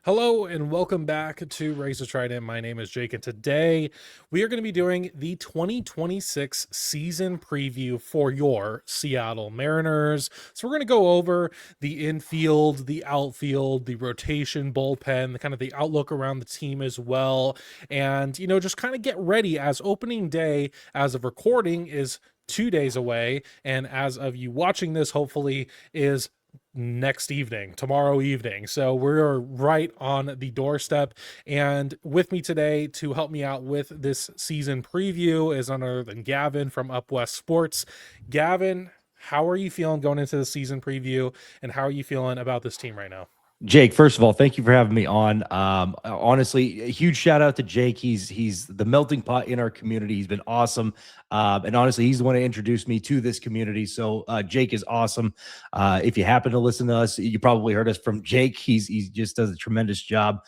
Hello and welcome back to Race to Trident. My name is Jake, and today we are going to be doing the 2026 season preview for your Seattle Mariners. So we're going to go over the infield, the outfield, the rotation, bullpen, the kind of the outlook around the team as well, and just kind of get ready as opening day as of recording is 2 days away, and as of you watching this, hopefully is next evening, tomorrow evening. So we're right on the doorstep. And with me today to help me out with this season preview is none other than Gavin from UpWest Sports. Gavin, how are you feeling going into the season preview, and how are you feeling about this team right now? Jake, first of all, thank you for having me on. Honestly, a huge shout out to Jake. He's the melting pot in our community. He's been awesome, and honestly, he's the one who introduced me to this community. So Jake is awesome. If you happen to listen to us, you probably heard us from Jake. He just does a tremendous job.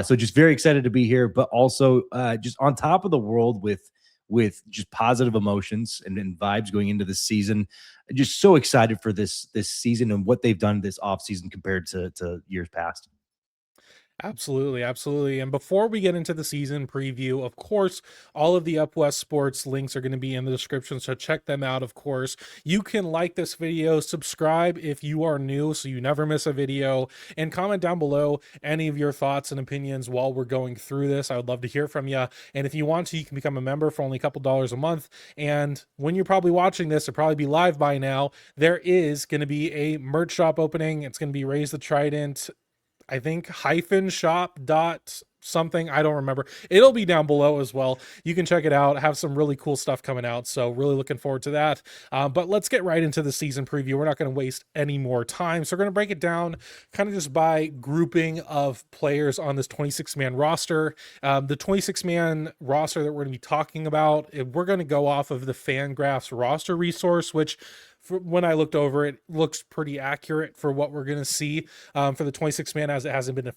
So just very excited to be here, but also just on top of the world with just positive emotions and vibes going into this season. Just so excited for this season and what they've done this offseason compared to years past. Absolutely, absolutely. And before we get into the season preview, of course, all of the UpWest Sports links are going to be in the description, so check them out, of course. You can like this video, subscribe if you are new so you never miss a video, and comment down below any of your thoughts and opinions while we're going through this. I would love to hear from you. And if you want to, you can become a member for only a couple dollars a month. And when you're probably watching this, it'll probably be live by now, there is going to be a merch shop opening. It's going to be Raise the Trident, I think -shop dot something. I don't remember. It'll be down below as well. You can check it out. Have some really cool stuff coming out. So really looking forward to that. But let's get right into the season preview. We're not going to waste any more time. So we're going to break it down kind of just by grouping of players on this 26-man roster. The 26-man roster that we're going to be talking about, we're going to go off of the Fangraphs roster resource, which when I looked over it, looks pretty accurate for what we're going to see for the 26-man, as it hasn't been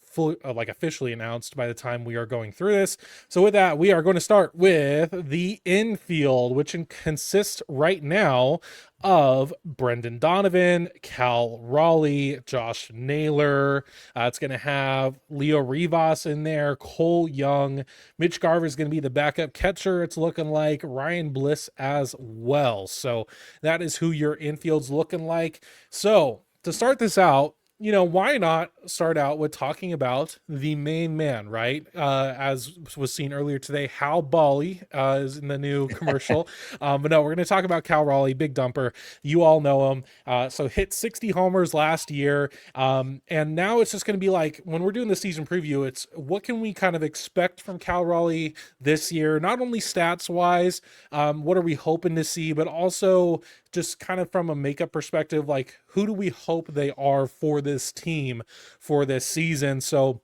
officially announced by the time we are going through this. So with that, we are going to start with the infield, which consists right now of Brendan Donovan, Cal Raleigh, Josh Naylor. It's going to have Leo Rivas in there, Cole Young. Mitch Garver is going to be the backup catcher. It's looking like Ryan Bliss as well. So that is who your infield's looking like. So to start this out, why not start out with talking about the main man, right? As was seen earlier today, Hal Bali is in the new commercial. But no, we're going to talk about Cal Raleigh, big dumper. You all know him. So hit 60 homers last year. And now it's just going to be like, when we're doing the season preview, it's what can we kind of expect from Cal Raleigh this year? Not only stats wise, what are we hoping to see, but also just kind of from a makeup perspective, like who do we hope they are for this team for this season? So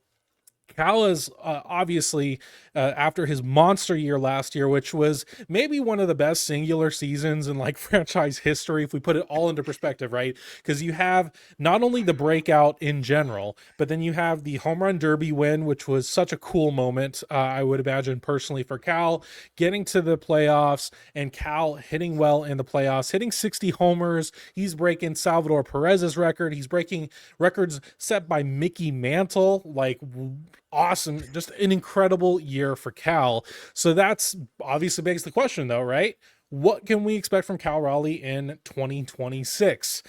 Cal is obviously, after his monster year last year, which was maybe one of the best singular seasons in like franchise history, if we put it all into perspective, right? Because you have not only the breakout in general, but then you have the home run derby win, which was such a cool moment, I would imagine personally for Cal, getting to the playoffs and Cal hitting well in the playoffs, hitting 60 homers. He's breaking Salvador Perez's record. He's breaking records set by Mickey Mantle, like awesome, just an incredible year for Cal. So that's obviously begs the question though, right? What can we expect from Cal Raleigh in 2026?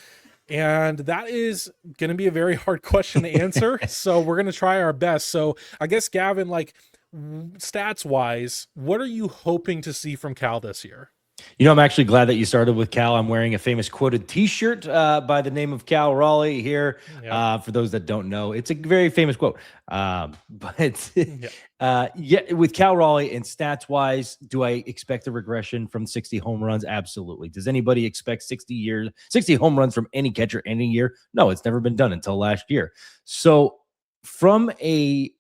And that is going to be a very hard question to answer. So we're going to try our best. So I guess, Gavin, like stats wise, what are you hoping to see from Cal this year? I'm actually glad that you started with Cal. I'm wearing a famous quoted T-shirt by the name of Cal Raleigh here. Yep. For those that don't know, it's a very famous quote. But Yep. yeah, with Cal Raleigh and stats wise, do I expect a regression from 60 home runs? Absolutely. Does anybody expect 60 home runs from any catcher any year? No, it's never been done until last year. So from a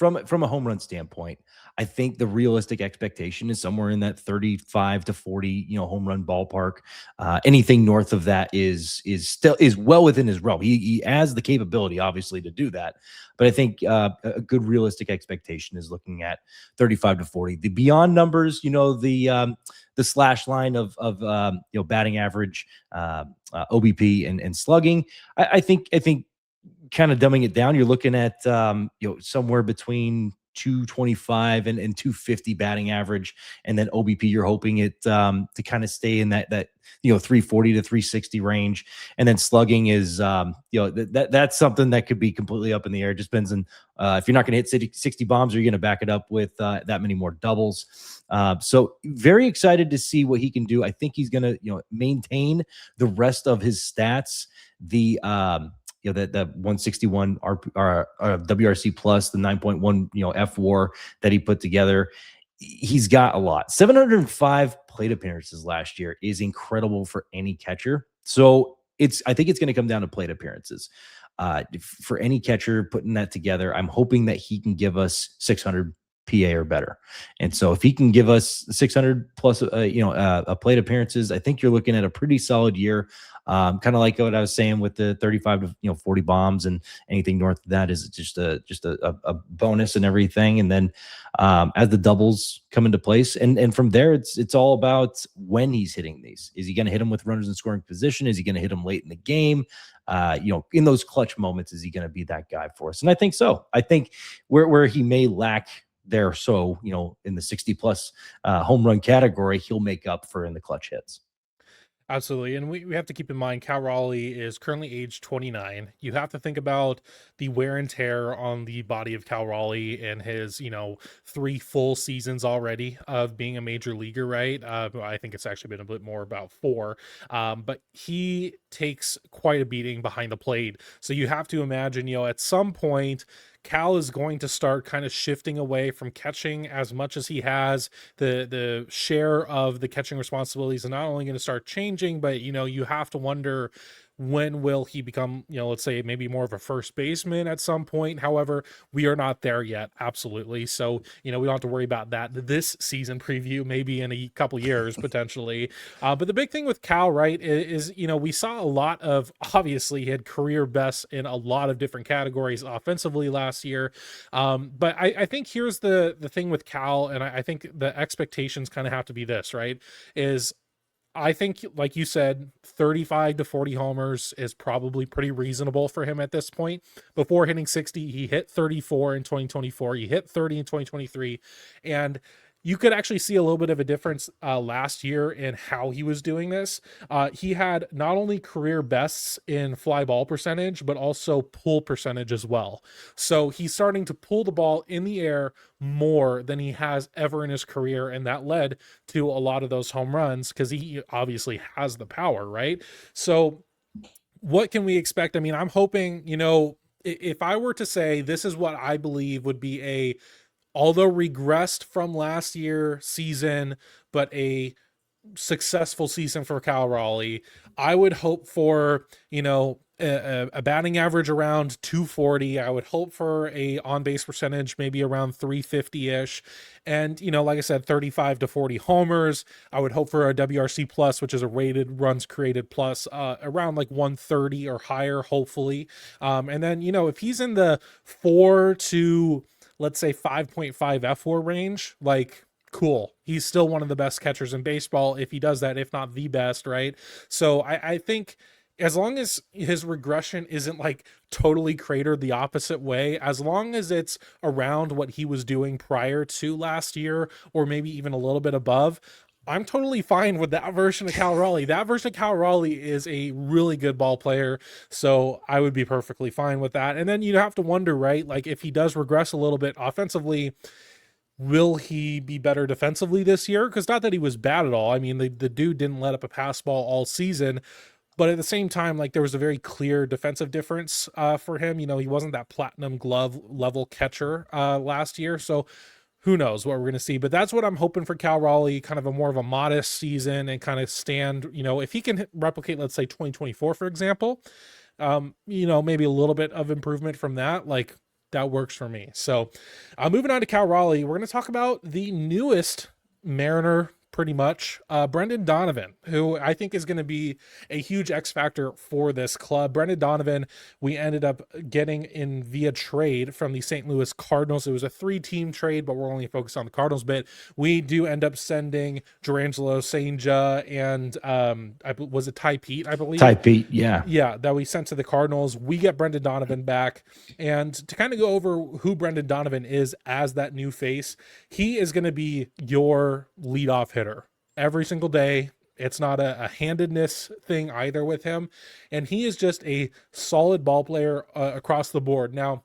home run standpoint, I think the realistic expectation is somewhere in that 35 to 40, home run ballpark. Anything north of that is well within his realm. He has the capability, obviously, to do that. But I think a good realistic expectation is looking at 35 to 40. The beyond numbers, the slash line of batting average, OBP, and slugging. I think kind of dumbing it down, you're looking at somewhere between 225 and 250 batting average, and then OBP you're hoping it to kind of stay in that 340 to 360 range, and then slugging is that's something that could be completely up in the air. It just depends on if you're not going to hit 60 bombs, or you're going to back it up with that many more doubles. So very excited to see what he can do. I think he's going to maintain the rest of his stats. The that 161 WRC plus, the 9.1 F WAR that he put together. He's got a lot. 705 plate appearances last year is incredible for any catcher. So I think it's going to come down to plate appearances. For any catcher putting that together, I'm hoping that he can give us 600 PA or better. And so if he can give us 600 plus, plate appearances, I think you're looking at a pretty solid year. Kind of like what I was saying with the 35 to 40 bombs, and anything north of that is just a bonus and everything. And then as the doubles come into place, and from there, it's all about when he's hitting these. Is he going to hit them with runners in scoring position? Is he going to hit them late in the game? In those clutch moments, is he going to be that guy for us? And I think so. I think where he may lack there, so in the 60 plus home run category, he'll make up for in the clutch hits. Absolutely. And we have to keep in mind Cal Raleigh is currently age 29. You have to think about the wear and tear on the body of Cal Raleigh and his, 3 full seasons already of being a major leaguer, right? I think it's actually been a bit more, about 4. But he takes quite a beating behind the plate. So you have to imagine, at some point, Cal is going to start kind of shifting away from catching as much as he has. The share of the catching responsibilities are not only going to start changing, but you have to wonder, when will he become, let's say maybe more of a first baseman at some point. However, we are not there yet. Absolutely. So, we don't have to worry about that this season preview, maybe in a couple years, potentially. But the big thing with Cal, right, is, we saw a lot of, obviously he had career bests in a lot of different categories offensively last year. But I think here's the thing with Cal, and I think the expectations kind of have to be this, right, is I think, like you said, 35 to 40 homers is probably pretty reasonable for him at this point. Before hitting 60, he hit 34 in 2024. He hit 30 in 2023. And you could actually see a little bit of a difference last year in how he was doing this. He had not only career bests in fly ball percentage, but also pull percentage as well. So he's starting to pull the ball in the air more than he has ever in his career. And that led to a lot of those home runs, because he obviously has the power, right? So what can we expect? I mean, I'm hoping, if I were to say this is what I believe would be although regressed from last year season, but a successful season for Cal Raleigh, I would hope for, a batting average around 240. I would hope for a on-base percentage maybe around 350-ish. And, like I said, 35 to 40 homers. I would hope for a WRC plus, which is a rated runs created plus, around like 130 or higher, hopefully. And then, if he's in the 4 to, let's say, 5.5 F WAR range, like, cool. He's still one of the best catchers in baseball if he does that, if not the best, right? So I think as long as his regression isn't like totally cratered the opposite way, as long as it's around what he was doing prior to last year, or maybe even a little bit above, I'm totally fine with that version of Cal Raleigh. That version of Cal Raleigh is a really good ball player, so I would be perfectly fine with that. And then you have to wonder, right, like if he does regress a little bit offensively, will he be better defensively this year? Because not that he was bad at all. I mean, the dude didn't let up a pass ball all season, but at the same time, like, there was a very clear defensive difference for him. He wasn't that platinum glove level catcher last year. So who knows what we're going to see, but that's what I'm hoping for Cal Raleigh, kind of a more of a modest season, and kind of stand, if he can replicate, let's say 2024, for example, maybe a little bit of improvement from that, like, that works for me. So moving on to Cal Raleigh, we're going to talk about the newest Mariner pretty much. Brendan Donovan, who I think is going to be a huge X factor for this club. Brendan Donovan, we ended up getting in via trade from the St. Louis Cardinals. It was a 3-team trade, but we're only focused on the Cardinals bit. We do end up sending Durangelo Sainja and was it Ty Pete, I believe? Type beat, yeah. Yeah, that we sent to the Cardinals. We get Brendan Donovan back. And to kind of go over who Brendan Donovan is as that new face, he is going to be your leadoff hitter every single day. It's not a handedness thing either with him. And he is just a solid ball player across the board. Now,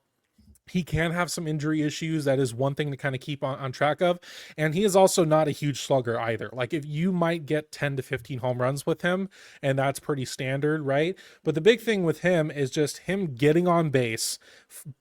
he can have some injury issues. That is one thing to kind of keep on track of. And he is also not a huge slugger either. Like, if you might get 10 to 15 home runs with him, and that's pretty standard, right? But the big thing with him is just him getting on base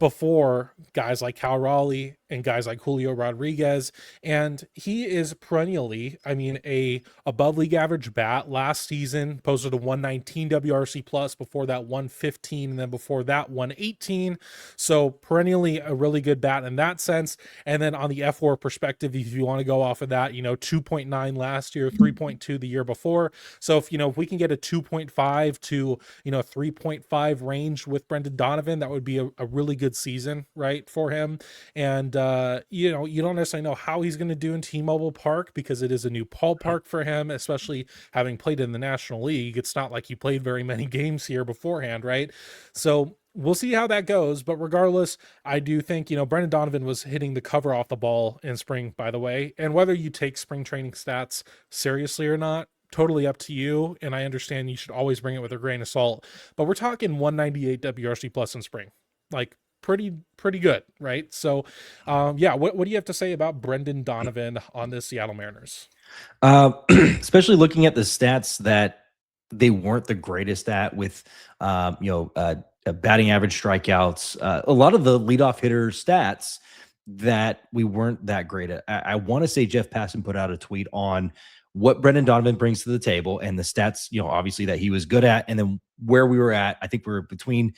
before guys like Cal Raleigh and guys like Julio Rodriguez. And he is perennially, I mean, a above league average bat. Last season posted a 119 WRC plus, before that 115, and then before that 118. So perennially a really good bat in that sense. And then on the F4 perspective, if you want to go off of that, 2.9 last year, 3.2 the year before. So if we can get a 2.5 to 3.5 range with Brendan Donovan, that would be a really good season, right, for him. And you don't necessarily know how he's going to do in T-Mobile Park, because it is a new ballpark for him, especially having played in the National League. It's not like he played very many games here beforehand, right? So we'll see how that goes. But regardless, I do think, Brendan Donovan was hitting the cover off the ball in spring, by the way. And whether you take spring training stats seriously or not, totally up to you. And I understand you should always bring it with a grain of salt. But we're talking 198 WRC plus in spring. Like, pretty good, right? So yeah, what do you have to say about Brendan Donovan on the Seattle Mariners? Especially looking at the stats that they weren't the greatest at, with batting average, strikeouts, a lot of the leadoff hitter stats that we weren't that great at. I want to say Jeff Passan put out a tweet on what Brendan Donovan brings to the table and the stats, obviously that he was good at, and then where we were at. I think we were between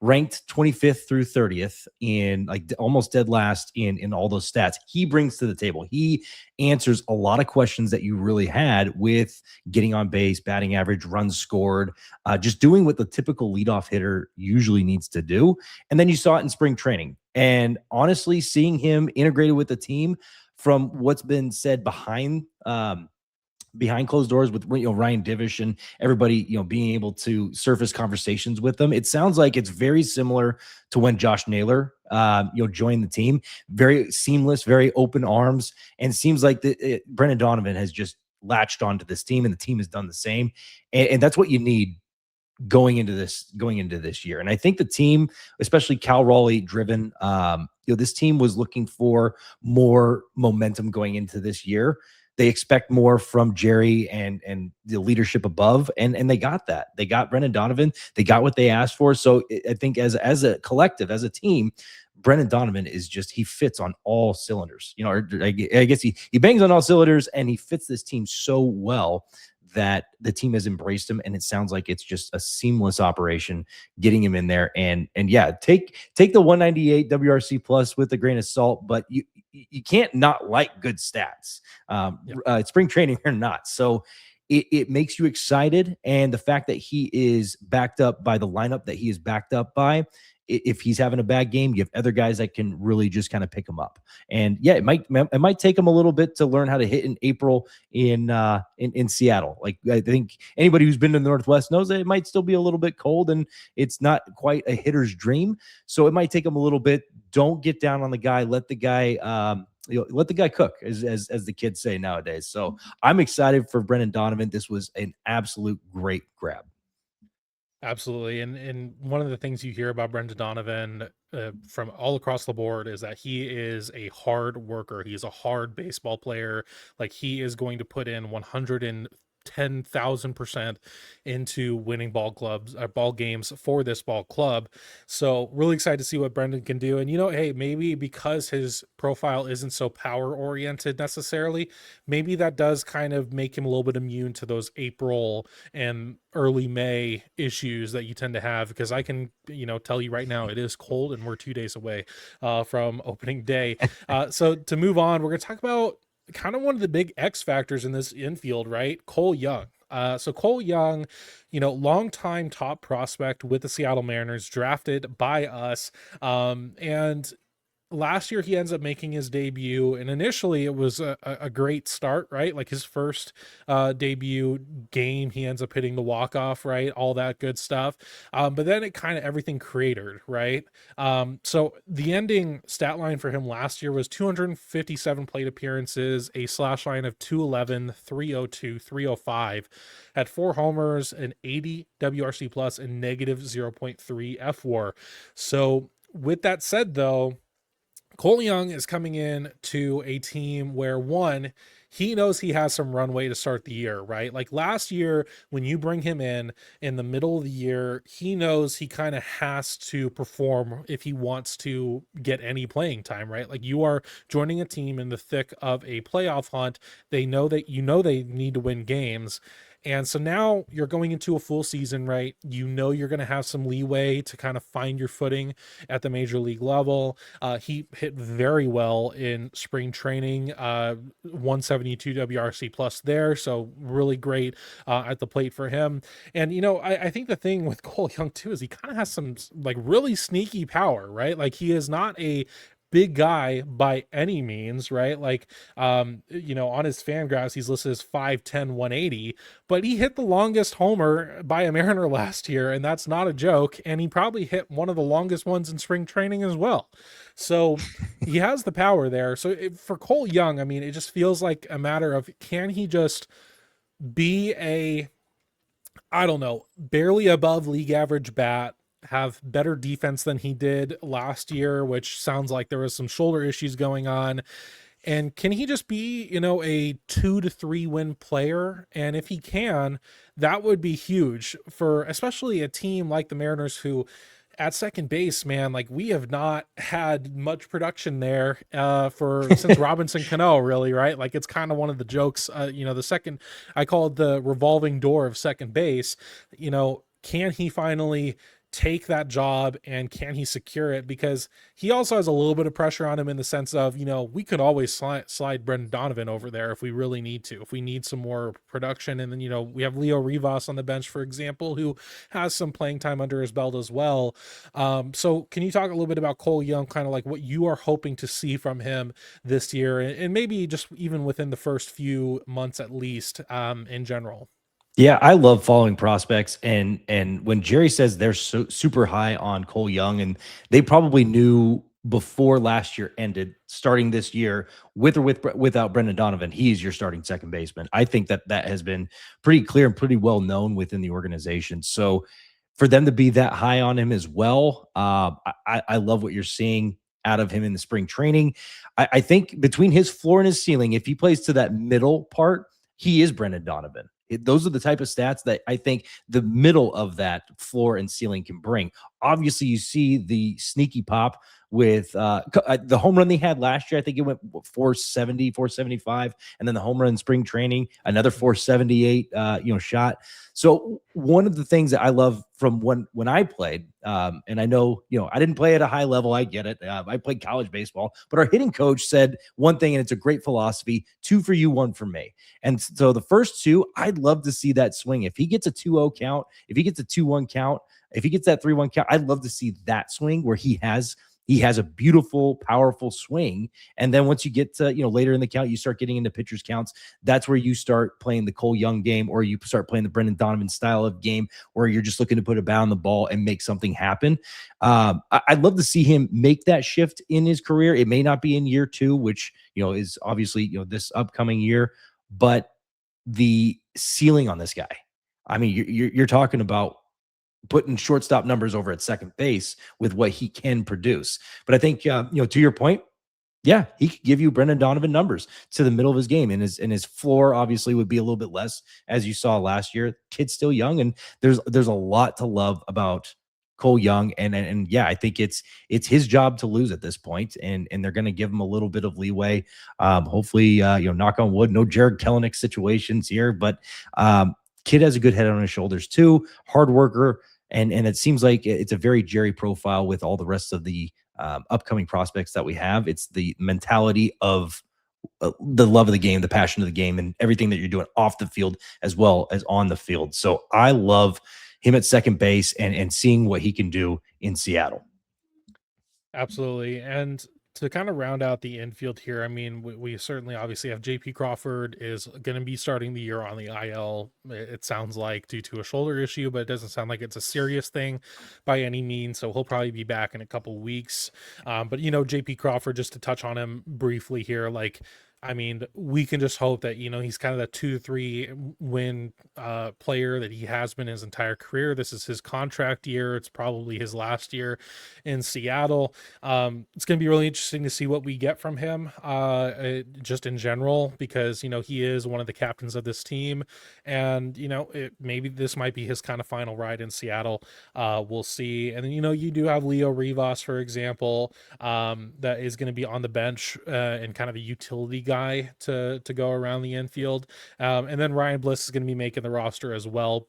ranked 25th through 30th, in like almost dead last in all those stats he brings to the table. He answers a lot of questions that you really had with getting on base, batting average, runs scored, just doing what the typical leadoff hitter usually needs to do. And then you saw it in spring training. And honestly, seeing him integrated with the team, from what's been said behind closed doors with Ryan Divish and everybody, being able to surface conversations with them, it sounds like it's very similar to when Josh Naylor, joined the team. Very seamless, very open arms, and seems like Brendan Donovan has just latched onto this team, and the team has done the same. And that's what you need going into this year. And I think the team, especially Cal Raleigh driven, this team was looking for more momentum going into this year. They expect more from Jerry and the leadership above, and they got that. They got Brendan Donovan. They got what they asked for. So I think as a collective, as a team, Brendan Donovan is just, he fits on all cylinders. I guess he bangs on all cylinders, and he fits this team so well that the team has embraced him, and it sounds like it's just a seamless operation getting him in there. And yeah, take the 198 WRC plus with a grain of salt, but you can't not like good stats, spring training or not. So it makes you excited. And the fact that he is backed up by the lineup that he is backed up by, if he's having a bad game, you have other guys that can really just kind of pick him up. And yeah, it might take him a little bit to learn how to hit in April in Seattle. Like, I think anybody who's been to the Northwest knows that it might still be a little bit cold, and it's not quite a hitter's dream. So it might take him a little bit. Don't get down on the guy. Let the guy let the guy cook, as the kids say nowadays. So I'm excited for Brendan Donovan. This was an absolute great grab. Absolutely. And one of the things you hear about Brendan Donovan from all across the board is that he is a hard worker. He's a hard baseball player. Like, he is going to put in 110,000% into winning ball games for this ball club. So really excited to see what Brendan can do. And hey, maybe because his profile isn't so power oriented necessarily, maybe that does kind of make him a little bit immune to those April and early May issues that you tend to have, because I can tell you right now, it is cold and we're 2 days away from opening day. So to move on, we're going to talk about kind of one of the big X factors in this infield, right? Cole Young. So Cole Young, longtime top prospect with the Seattle Mariners, drafted by us. And last year he ends up making his debut, and initially it was a great start, right? Like his first debut game, he ends up hitting the walk-off, right? All that good stuff. But then it kind of everything cratered, right? So the ending stat line for him last year was 257 plate appearances, a slash line of 211, 302, 305, had 4 homers, an 80 WRC plus, and negative 0.3 F war. So with that said, though, Cole Young is coming in to a team where, one, he knows he has some runway to start the year, right? Like last year, when you bring him in the middle of the year, he knows he kind of has to perform if he wants to get any playing time, right? Like you are joining a team in the thick of a playoff hunt. They know that they need to win games. And so now you're going into a full season, right? You know you're going to have some leeway to kind of find your footing at the major league level. He hit very well in spring training, 172 WRC plus there. So really great at the plate for him. And, I think the thing with Cole Young too is he kind of has some like really sneaky power, right? Like he is not a big guy by any means, right? Like, on his Fangraphs, he's listed as 5'10", 180, but he hit the longest homer by a Mariner last year, and that's not a joke. And he probably hit one of the longest ones in spring training as well. So he has the power there. So for Cole Young, I mean, it just feels like a matter of, can he just be I don't know, barely above league average bat, have better defense than he did last year, which sounds like there was some shoulder issues going on. And can he just be, a 2 to 3 win player? And if he can, that would be huge for especially a team like the Mariners, who at second base, man, like we have not had much production there for since Robinson Cano, really, right? Like it's kind of one of the jokes, the second, I call it the revolving door of second base. Can he finally take that job, and can he secure it? Because he also has a little bit of pressure on him in the sense of, we could always slide Brendan Donovan over there if we really need to, if we need some more production. And then, we have Leo Rivas on the bench, for example, who has some playing time under his belt as well. So can you talk a little bit about Cole Young, kind of like what you are hoping to see from him this year, and maybe just even within the first few months at least, in general? Yeah, I love following prospects, and when Jerry says they're super high on Cole Young, and they probably knew before last year ended, starting this year with or without Brendan Donovan, he's your starting second baseman. I think that has been pretty clear and pretty well known within the organization. So for them to be that high on him as well, I love what you're seeing out of him in the spring training. I think between his floor and his ceiling, if he plays to that middle part, he is Brendan Donovan. Those are the type of stats that I think the middle of that floor and ceiling can bring. Obviously, you see the sneaky pop with the home run they had last year. I think it went 470, 475, and then the home run in spring training, another 478, shot. So one of the things that I love from when I played, and I know, I didn't play at a high level. I get it. I played college baseball, but our hitting coach said one thing, and it's a great philosophy: 2 for you, 1 for me. And so the first 2, I'd love to see that swing. If he gets a 2-0 count, if he gets a 2-1 count, if he gets that 3-1 count, I'd love to see that swing where he has a beautiful, powerful swing. And then once you get to, later in the count, you start getting into pitchers counts. That's where you start playing the Cole Young game, or you start playing the Brendan Donovan style of game, where you're just looking to put a bat on the ball and make something happen. I'd love to see him make that shift in his career. It may not be in year 2, which, is obviously, this upcoming year, but the ceiling on this guy, I mean, you're talking about putting shortstop numbers over at second base with what he can produce. But I think, to your point, yeah, he could give you Brendan Donovan numbers to the middle of his game, and his floor obviously would be a little bit less, as you saw last year. Kid's still young, and there's a lot to love about Cole Young, and yeah, I think it's his job to lose at this point, and they're going to give him a little bit of leeway. Hopefully, knock on wood, no Jared Kelenic situations here, but kid has a good head on his shoulders too, hard worker, and it seems like it's a very Jerry profile with all the rest of the upcoming prospects that we have. It's the mentality of the love of the game, the passion of the game, and everything that you're doing off the field as well as on the field. So I love him at second base and seeing what he can do in Seattle. Absolutely. And to kind of round out the infield here, I mean, we certainly obviously have JP Crawford is going to be starting the year on the IL. It sounds like due to a shoulder issue, but it doesn't sound like it's a serious thing by any means. So he'll probably be back in a couple weeks. But, JP Crawford, just to touch on him briefly here, like, I mean, we can just hope that, he's kind of that 2 to 3 win player that he has been his entire career. This is his contract year. It's probably his last year in Seattle. It's going to be really interesting to see what we get from him, just in general, because he is one of the captains of this team, and maybe this might be his kind of final ride in Seattle. We'll see. And then you do have Leo Rivas, for example, that is going to be on the bench and kind of a utility guy to go around the infield. And then Ryan Bliss is going to be making the roster as well.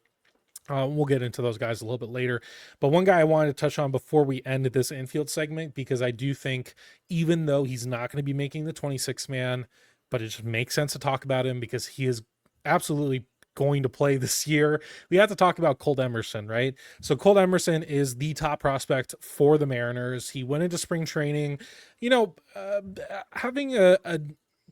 We'll get into those guys a little bit later. But one guy I wanted to touch on before we end this infield segment, because I do think even though he's not going to be making the 26 man, but it just makes sense to talk about him because he is absolutely going to play this year. We have to talk about Colt Emerson, right? So Colt Emerson is the top prospect for the Mariners. He went into spring training, having a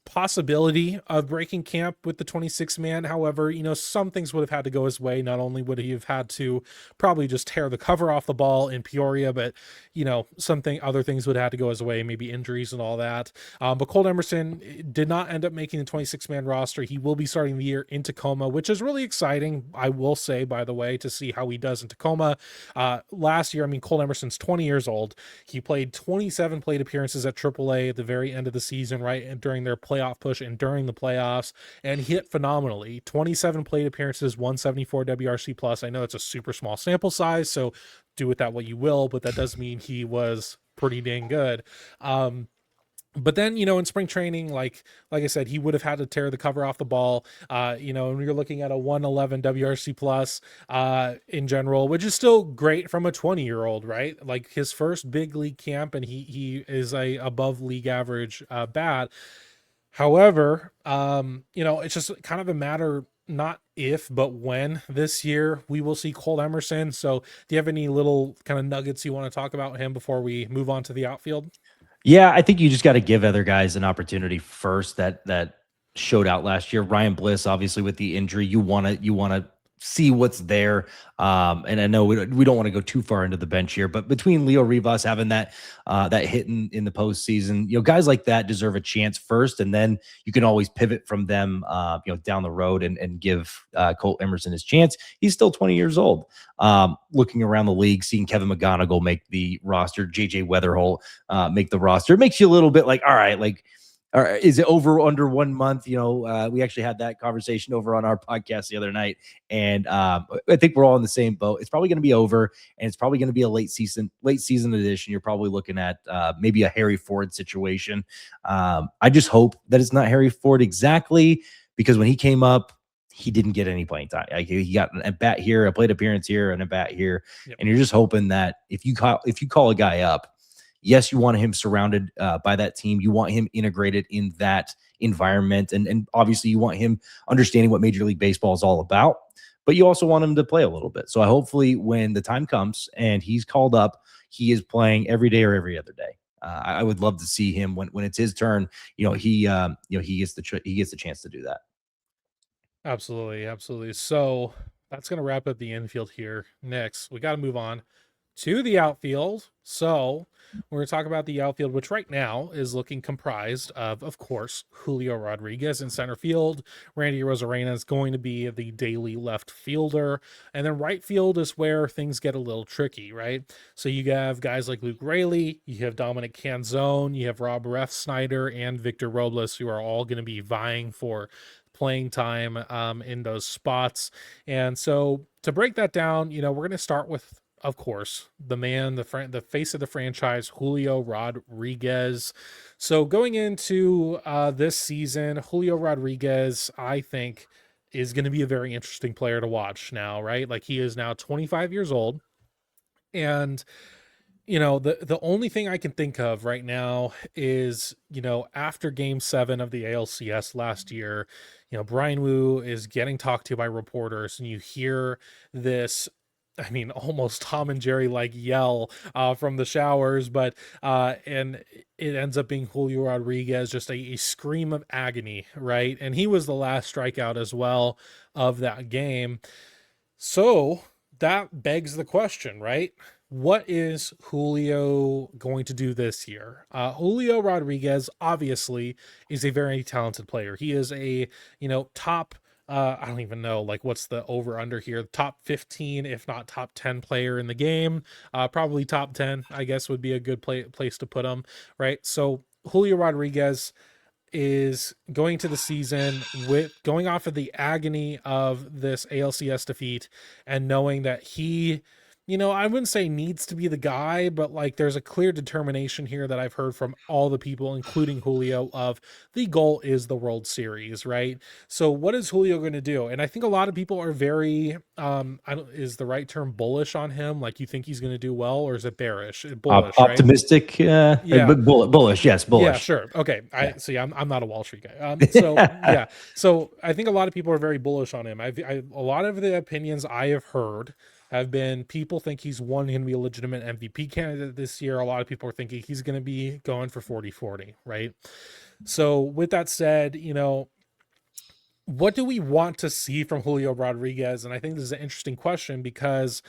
possibility of breaking camp with the 26 man. However, some things would have had to go his way. Not only would he have had to probably just tear the cover off the ball in Peoria, but other things would have had to go his way, maybe injuries and all that. But Colt Emerson did not end up making the 26 man roster. He will be starting the year in Tacoma, which is really exciting, I will say, by the way, to see how he does in Tacoma. Last year, I mean, Colt Emerson's 20 years old. He played 27 plate appearances at AAA at the very end of the season, right? And during their playoff push and during the playoffs, and he hit phenomenally. 27 plate appearances, 174 WRC plus. I know it's a super small sample size, so do with that what you will, but that does mean he was pretty dang good. But then, in spring training, like I said, he would have had to tear the cover off the ball, and you're looking at a 111 WRC plus in general, which is still great from a 20-year-old, right? Like his first big league camp, and he is a above league average bat. However, it's just kind of a matter not if, but when this year we will see Colt Emerson. So do you have any little kind of nuggets you want to talk about him before we move on to the outfield? Yeah, I think you just got to give other guys an opportunity first that showed out last year. Ryan Bliss, obviously with the injury, you want to see what's there. And I know we don't want to go too far into the bench here, but between Leo Rivas having that hit in the postseason, guys like that deserve a chance first, and then you can always pivot from them, down the road and give Colt Emerson his chance. He's still 20 years old. Looking around the league, seeing Kevin McGonigal make the roster, JJ Weatherholt make the roster, it makes you a little bit like, all right, like, or is it over under 1 month? We actually had that conversation over on our podcast the other night, and I think we're all in the same boat. It's probably going to be over, and it's probably going to be a late season edition. You're probably looking at maybe a Harry Ford situation. I just hope that it's not Harry Ford exactly, because when he came up, he didn't get any playing time. Like, he got an at bat here, a plate appearance here, and a bat here, Yep. and you're just hoping that if you call a guy up, yes, you want him surrounded by that team. You want him integrated in that environment. And obviously you want him understanding what Major League Baseball is all about, but you also want him to play a little bit. So hopefully when the time comes and he's called up, he is playing every day or every other day. I would love to see him when it's his turn. He gets the chance to do that. Absolutely. Absolutely. So that's going to wrap up the infield here. Next, we got to move on to the outfield. So we're going to talk about the outfield, which right now is looking comprised of course, Julio Rodriguez in center field. Randy Rosarena is going to be the daily left fielder. And then right field is where things get a little tricky, right? So you have guys like Luke Raley, you have Dominic Canzone, you have Rob Refsnyder, and Victor Robles, who are all going to be vying for playing time in those spots. And so to break that down, we're going to start with, of course, the man, the face of the franchise, Julio Rodriguez. So going into this season, Julio Rodriguez, I think, is going to be a very interesting player to watch now, right? Like, he is now 25 years old. And the only thing I can think of right now is, after game 7 of the ALCS last year, Brian Wu is getting talked to by reporters, and you hear this, I mean, almost Tom and Jerry like yell from the showers, but and it ends up being Julio Rodriguez, just a scream of agony, right? And he was the last strikeout as well of that game. So that begs the question, right? What is Julio going to do this year? Julio Rodriguez obviously is a very talented player. He is a, top, I don't even know, like, what's the over under here? Top 15, if not top 10 player in the game. Probably top 10, I guess, would be a good place to put him, right? So Julio Rodriguez is going to the season with going off of the agony of this ALCS defeat and knowing that he, I wouldn't say needs to be the guy, but like there's a clear determination here that I've heard from all the people, including Julio, of the goal is the World Series, right? So what is Julio going to do? And I think a lot of people are very, I don't, is the right term bullish on him? Like, you think he's going to do well, or is it bearish? Bullish, right? Optimistic, Yeah. bullish, yes, bullish. Yeah, sure. Okay. Yeah. I see. I'm not a Wall Street guy. So yeah. So I think a lot of people are very bullish on him. A lot of the opinions I have heard have been people think he's going to be a legitimate MVP candidate this year. A lot of people are thinking he's going to be going for 40-40, right? So with that said, what do we want to see from Julio Rodriguez? And I think this is an interesting question because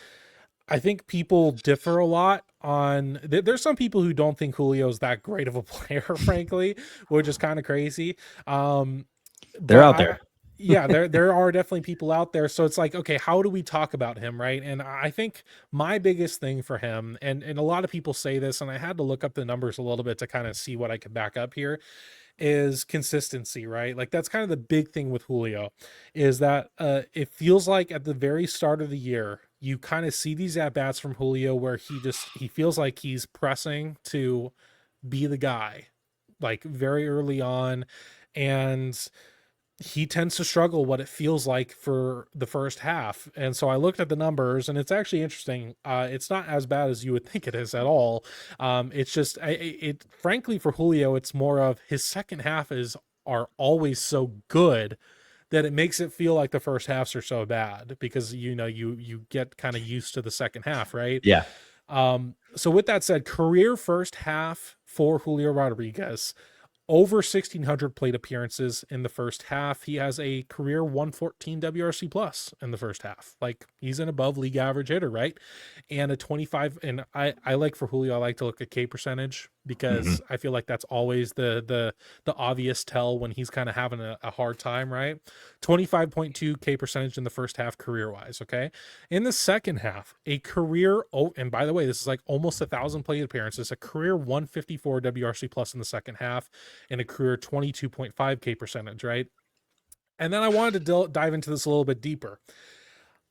I think people differ a lot on there's some people who don't think Julio is that great of a player, frankly, which is kind of crazy. They're out there. Yeah, there are definitely people out there. So it's like, okay, how do we talk about him, right? And I think my biggest thing for him, and a lot of people say this, and I had to look up the numbers a little bit to kind of see what I could back up here, is consistency, right? Like that's kind of the big thing with Julio, is that it feels like at the very start of the year, you kind of see these at bats from Julio where he feels like he's pressing to be the guy, like very early on, and he tends to struggle what it feels like for the first half. And so I looked at the numbers, and it's actually interesting. It's not as bad as you would think it is at all. It's just it frankly for Julio, it's more of his second half are always so good that it makes it feel like the first halves are so bad because you get kind of used to the second half, right? Yeah. So with that said, career first half for Julio Rodriguez, over 1,600 plate appearances in the first half. He has a career 114 WRC plus in the first half. Like, he's an above league average hitter, right? And a 25. And I like for Julio, I like to look at K percentage because I feel like that's always the obvious tell when he's kind of having a hard time, right? 25.2 K percentage in the first half career wise. Okay. In the second half, a career, and by the way, this is like almost 1,000 plate appearances, a career 154 WRC plus in the second half, and a career 22.5 K percentage, right? And then I wanted to dive into this a little bit deeper.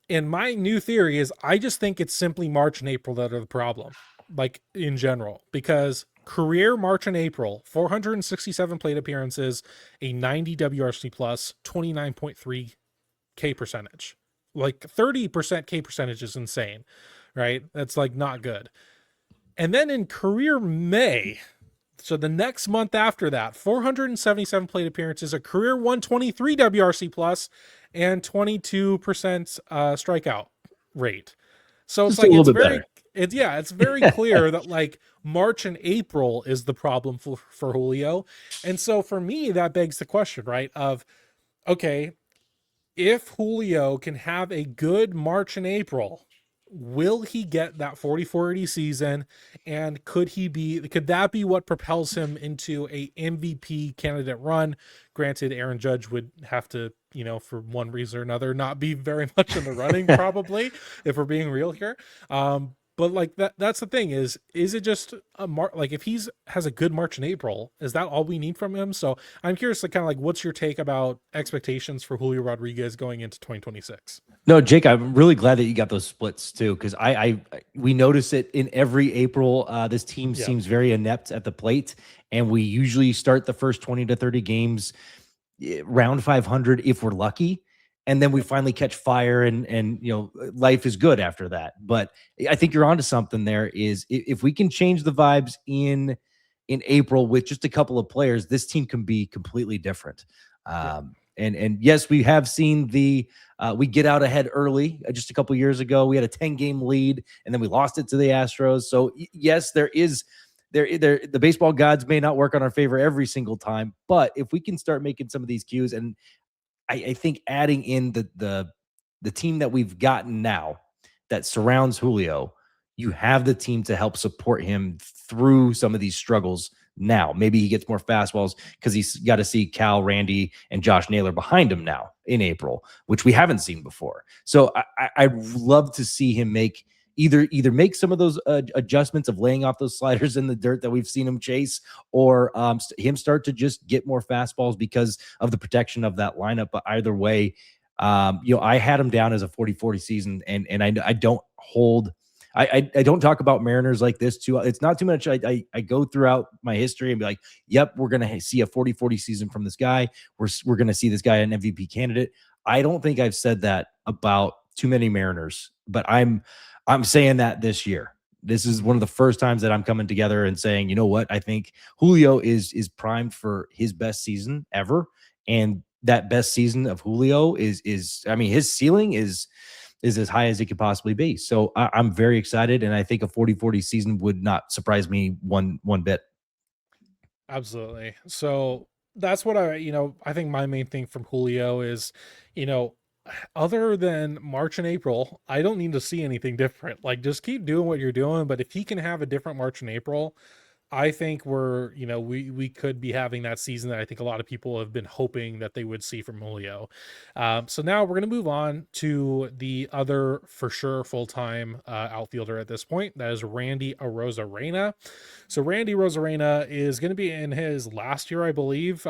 And my new theory is I just think it's simply March and April that are the problem, like in general, because career March and April, 467 plate appearances, a 90 WRC plus, 29.3 K percentage. Like 30% K percentage is insane, right? That's like not good. And then in career May, so the next month after that, 477 plate appearances, a career 123 WRC plus, and 22% strikeout rate. So it's just like it's very clear that like March and April is the problem for Julio. And so for me, that begs the question, right? Of okay, if Julio can have a good March and April, will he get that 40-40 season? And could that be what propels him into a MVP candidate run? Granted, Aaron Judge would have to, for one reason or another, not be very much in the running, probably, if we're being real here. But like that's the thing is it just like if has a good March and April, is that all we need from him? So I'm curious to kind of like, what's your take about expectations for Julio Rodriguez going into 2026? No, Jake, I'm really glad that you got those splits too, because we notice it in every April. This team seems very inept at the plate, and we usually start the first 20 to 30 games round 500 if we're lucky. and then we finally catch fire, and life is good after that. But I think you're onto something there. Is if we can change the vibes in April with just a couple of players, this team can be completely different. Yeah. And yes, we have seen we get out ahead early. Just a couple years ago, we had a 10-game lead, and then we lost it to the Astros. So yes, the baseball gods may not work on our favor every single time, but if we can start making some of these cues, and I think adding in the team that we've gotten now that surrounds Julio, you have the team to help support him through some of these struggles. Now, maybe he gets more fastballs because he's got to see Cal, Randy, and Josh Naylor behind him now in April, which we haven't seen before. So I'd love to see him make either make some of those adjustments of laying off those sliders in the dirt that we've seen him chase, or him start to just get more fastballs because of the protection of that lineup. But either way, I had him down as a 40-40 season, and I don't hold. I don't talk about Mariners like this too. It's not too much. I go throughout my history and be like, yep, we're going to see a 40-40 season from this guy. We're going to see this guy an MVP candidate. I don't think I've said that about too many Mariners, but I'm saying that this year. This is one of the first times that I'm coming together and saying, you know what? I think Julio is primed for his best season ever. And that best season of Julio is I mean, his ceiling is as high as it could possibly be. So I'm very excited. And I think a 40-40 season would not surprise me one bit. Absolutely. So that's what I think my main thing from Julio is, you know, other than March and April, I don't need to see anything different. Like, just keep doing what you're doing. But if he can have a different March and April, I think we could be having that season that I think a lot of people have been hoping that they would see from Julio. So now we're going to move on to the other for sure full-time outfielder at this point. That is Randy Arozarena. So Randy Arozarena is going to be in his last year, I believe,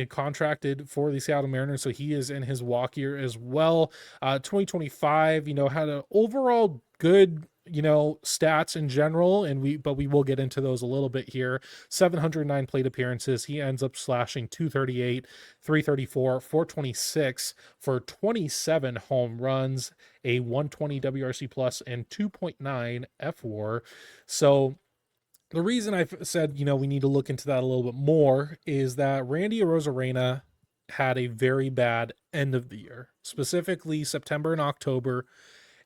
contracted for the Seattle Mariners. So he is in his walk year as well. 2025, had an overall good stats in general, but we will get into those a little bit here. 709 plate appearances. He ends up slashing 238, 334, 426 for 27 home runs, a 120 WRC plus, and 2.9 FWAR. So the reason I've said, we need to look into that a little bit more is that Randy Arozarena had a very bad end of the year, specifically September and October,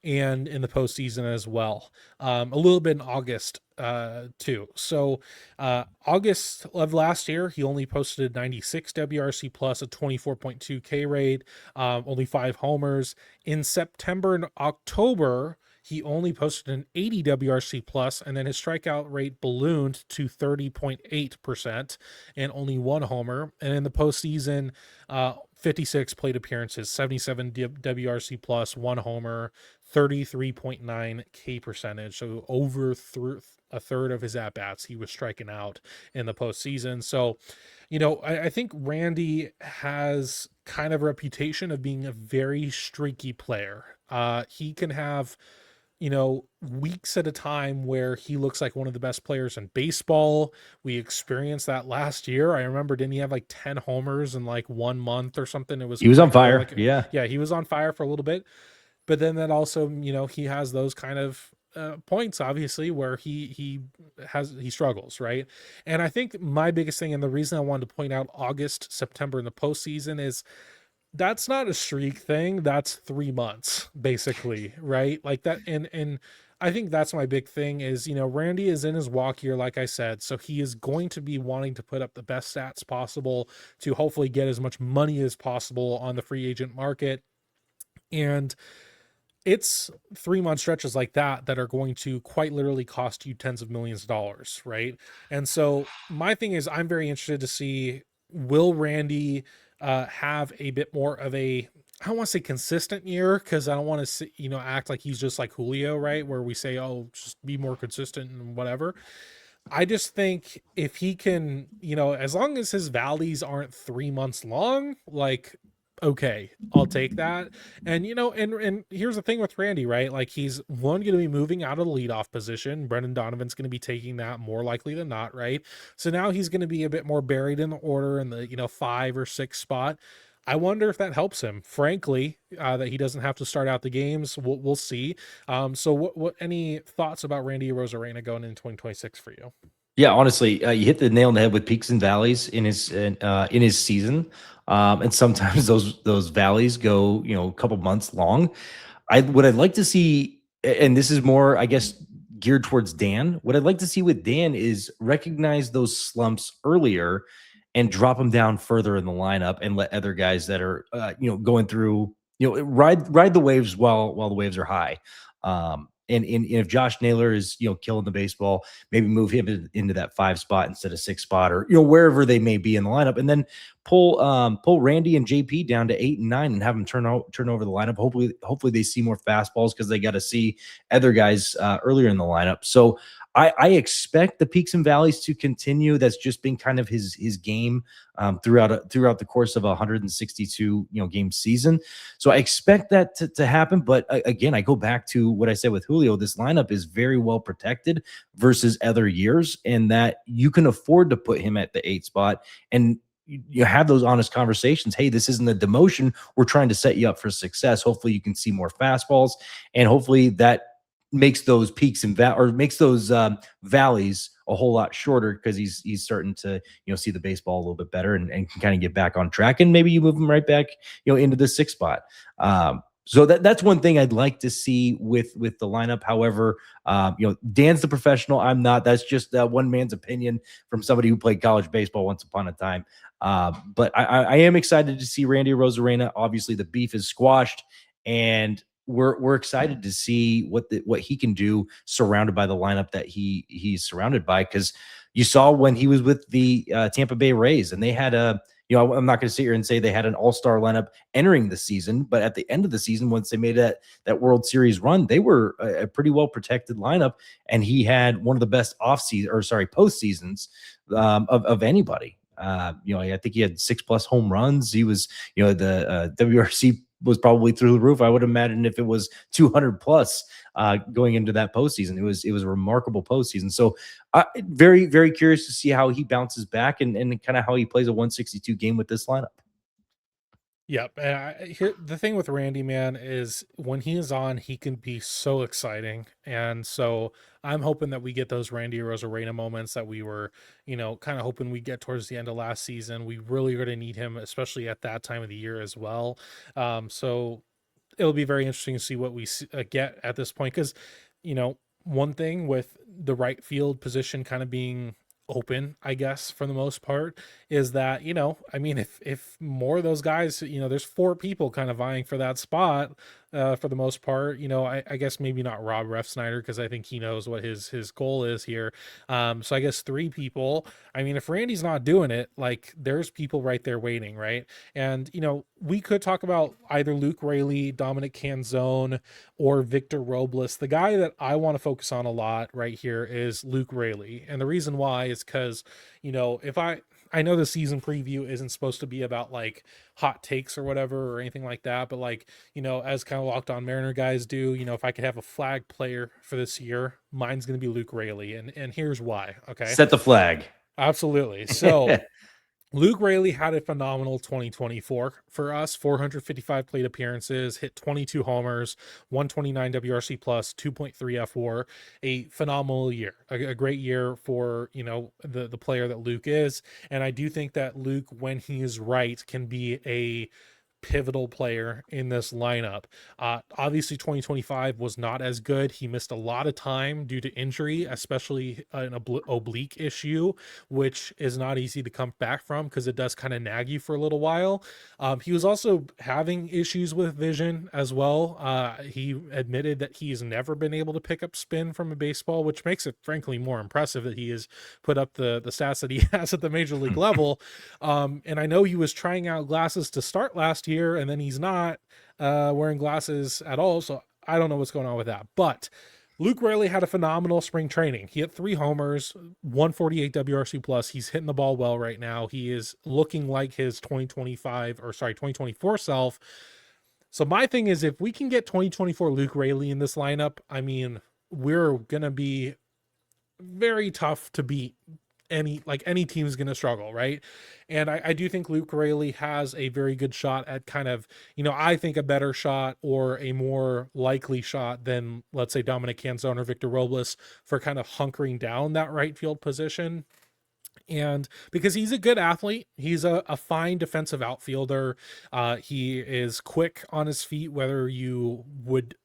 and in the postseason as well. A little bit in August too. So August of last year, he only posted 96 WRC plus, a 24.2 K rate, only 5 homers. In September and October, he only posted an 80 WRC plus, and then his strikeout rate ballooned to 30.8% and only 1 homer. And in the postseason, 56 plate appearances, 77 WRC plus, 1 homer, 33.9 K percentage. So over a third of his at bats, he was striking out in the postseason. So, I think Randy has kind of a reputation of being a very streaky player. He can have weeks at a time where he looks like one of the best players in baseball. We experienced that last year. I remember, didn't he have like 10 homers in like 1 month or something? He was on fire. Yeah. Yeah, he was on fire for a little bit. But then that also, he has those kind of points, obviously, where he struggles, right? And I think my biggest thing, and the reason I wanted to point out August, September in the postseason, is that's not a streak thing. That's 3 months, basically, right? Like that. And I think that's my big thing is, Randy is in his walk year, like I said, so he is going to be wanting to put up the best stats possible to hopefully get as much money as possible on the free agent market. And it's 3-month stretches like that are going to quite literally cost you tens of millions of dollars, right? And so my thing is, I'm very interested to see, will Randy have a bit more of a, I don't want to say consistent year, because I don't want to act like he's just like Julio, right? Where we say, oh, just be more consistent and whatever. I just think if he can, as long as his valleys aren't 3 months long, like, okay, I'll take that. And and here's the thing with Randy, right? Like, he's going to be moving out of the leadoff position. Brendan Donovan's going to be taking that more likely than not, right? So now he's going to be a bit more buried in the order in the 5 or 6 spot. I wonder if that helps him. Frankly, that he doesn't have to start out the games. We'll see. So, what any thoughts about Randy Rosarena going into 2026 for you? Yeah, honestly, you hit the nail on the head with peaks and valleys in his season, and sometimes those valleys go a couple months long. I'd like to see, and this is more, I guess, geared towards Dan. What I'd like to see with Dan is recognize those slumps earlier and drop them down further in the lineup and let other guys that are going through ride the waves while the waves are high. And if Josh Naylor is killing the baseball, maybe move him into that 5 spot instead of 6 spot, or wherever they may be in the lineup, and then pull Randy and JP down to 8 and 9 and have them turn over the lineup. Hopefully they see more fastballs because they got to see other guys earlier in the lineup. So I expect the peaks and valleys to continue. That's just been kind of his game throughout the course of a 162 game season. So I expect that to happen. But again, I go back to what I said with Julio. This lineup is very well protected versus other years, and that you can afford to put him at the 8 spot and you have those honest conversations. Hey, this isn't a demotion. We're trying to set you up for success. Hopefully you can see more fastballs, and hopefully that makes those peaks and makes those valleys a whole lot shorter, because he's starting to see the baseball a little bit better and can kind of get back on track, and maybe you move him right back into the 6 spot. So that's one thing I'd like to see with the lineup. However, Dan's the professional. I'm not. That's just one man's opinion from somebody who played college baseball once upon a time. But I am excited to see Randy Rosarena. Obviously, the beef is squashed, and we're excited to see what he can do surrounded by the lineup that he's surrounded by. Because you saw when he was with the Tampa Bay Rays, and they had I'm not going to sit here and say they had an all-star lineup entering the season, but at the end of the season, once they made that World Series run, they were a pretty well protected lineup, and he had one of the best post seasons of anybody. I think he had 6+ home runs. He was, the WRC was probably through the roof. I would imagine if it was 200 plus going into that postseason, it was a remarkable postseason. So very, very curious to see how he bounces back and kind of how he plays a 162 game with this lineup. Yep. And the thing with Randy, man, is when he is on, he can be so exciting. And so I'm hoping that we get those Randy Rosarena moments that we were, kind of hoping we get towards the end of last season. We really going to need him, especially at that time of the year as well. So it'll be very interesting to see what we get at this point. Because, one thing with the right field position kind of being open, I guess, for the most part, is that I mean, if more of those guys, there's 4 people kind of vying for that spot, for the most part. I guess maybe not Rob Refsnyder, because I think he knows what his goal is here. So I guess 3 people. I mean, if Randy's not doing it, like, there's people right there waiting, right? And we could talk about either Luke Raley, Dominic Canzone, or Victor Robles. The guy that I want to focus on a lot right here is Luke Raley, and the reason why is because if I know the season preview isn't supposed to be about like hot takes or whatever or anything like that, but like, as kind of Locked On Mariner guys do, if I could have a flag player for this year, mine's going to be Luke Raley. And here's why. Okay. Set the flag. Absolutely. So Luke Raley had a phenomenal 2024 for us. 455 plate appearances, hit 22 homers, 129 WRC plus, 2.3 F4. A phenomenal year, a great year for the player that Luke is. And I do think that Luke, when he is right, can be a pivotal player in this lineup. Obviously 2025 was not as good. He missed a lot of time due to injury, especially an oblique issue, which is not easy to come back from because it does kind of nag you for a little while. He was also having issues with vision as well. He admitted that he's never been able to pick up spin from a baseball, which makes it frankly more impressive that he has put up the stats that he has at the major league level. And I know he was trying out glasses to start last year, and then he's not wearing glasses at all. So I don't know what's going on with that. But Luke Raley had a phenomenal spring training. He hit 3 homers, 148 WRC plus. He's hitting the ball well right now. He is looking like his 2024 self. So my thing is, if we can get 2024 Luke Raley in this lineup, I mean, we're going to be very tough to beat any team's going to struggle, right? And I do think Luke Rayleigh has a very good shot at kind of, I think a better shot or a more likely shot than, let's say, Dominic Canzone or Victor Robles for kind of hunkering down that right field position. And because he's a good athlete, he's a fine defensive outfielder. He is quick on his feet, whether you would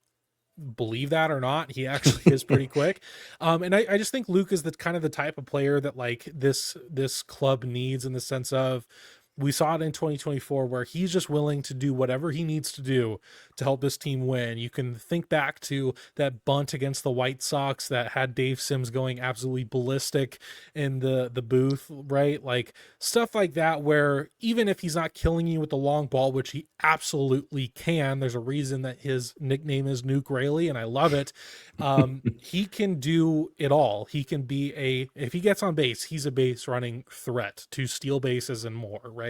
believe that or not. He actually is pretty quick. And I just think Luke is the kind of the type of player that like this club needs, in the sense of, we saw it in 2024 where he's just willing to do whatever he needs to do to help this team win. You can think back to that bunt against the White Sox that had Dave Sims going absolutely ballistic in the booth, right? Like stuff like that, where even if he's not killing you with the long ball, which he absolutely can, there's a reason that his nickname is Nuke Rayleigh, and I love it. He can do it all. He can be if he gets on base, he's a base running threat to steal bases and more, right?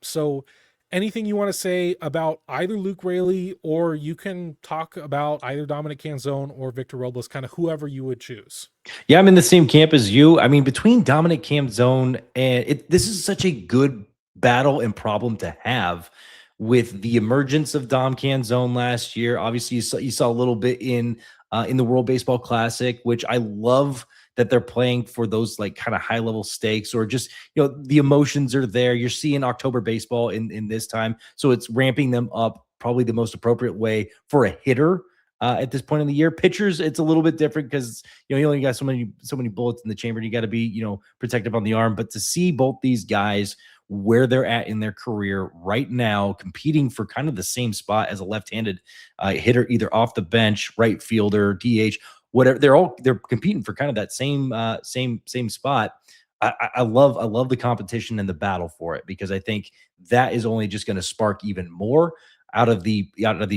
So anything you want to say about either Luke Rayleigh, or you can talk about either Dominic Canzone or Victor Robles, kind of whoever you would choose. Yeah, I'm in the same camp as you. I mean, between Dominic Camzone and this is such a good battle and problem to have with the emergence of Dom Canzone last year. Obviously, you saw a little bit in the World Baseball Classic, which I love that they're playing for those like kind of high level stakes, or just, the emotions are there. You're seeing October baseball in this time, so it's ramping them up probably the most appropriate way for a hitter at this point in the year. Pitchers, it's a little bit different because you only got so many bullets in the chamber, and you got to be protective on the arm. But to see both these guys where they're at in their career right now, competing for kind of the same spot as a left-handed hitter, either off the bench, right fielder, DH, whatever, they're competing for kind of that same spot. I love the competition and the battle for it, because I think that is only just going to spark even more out of the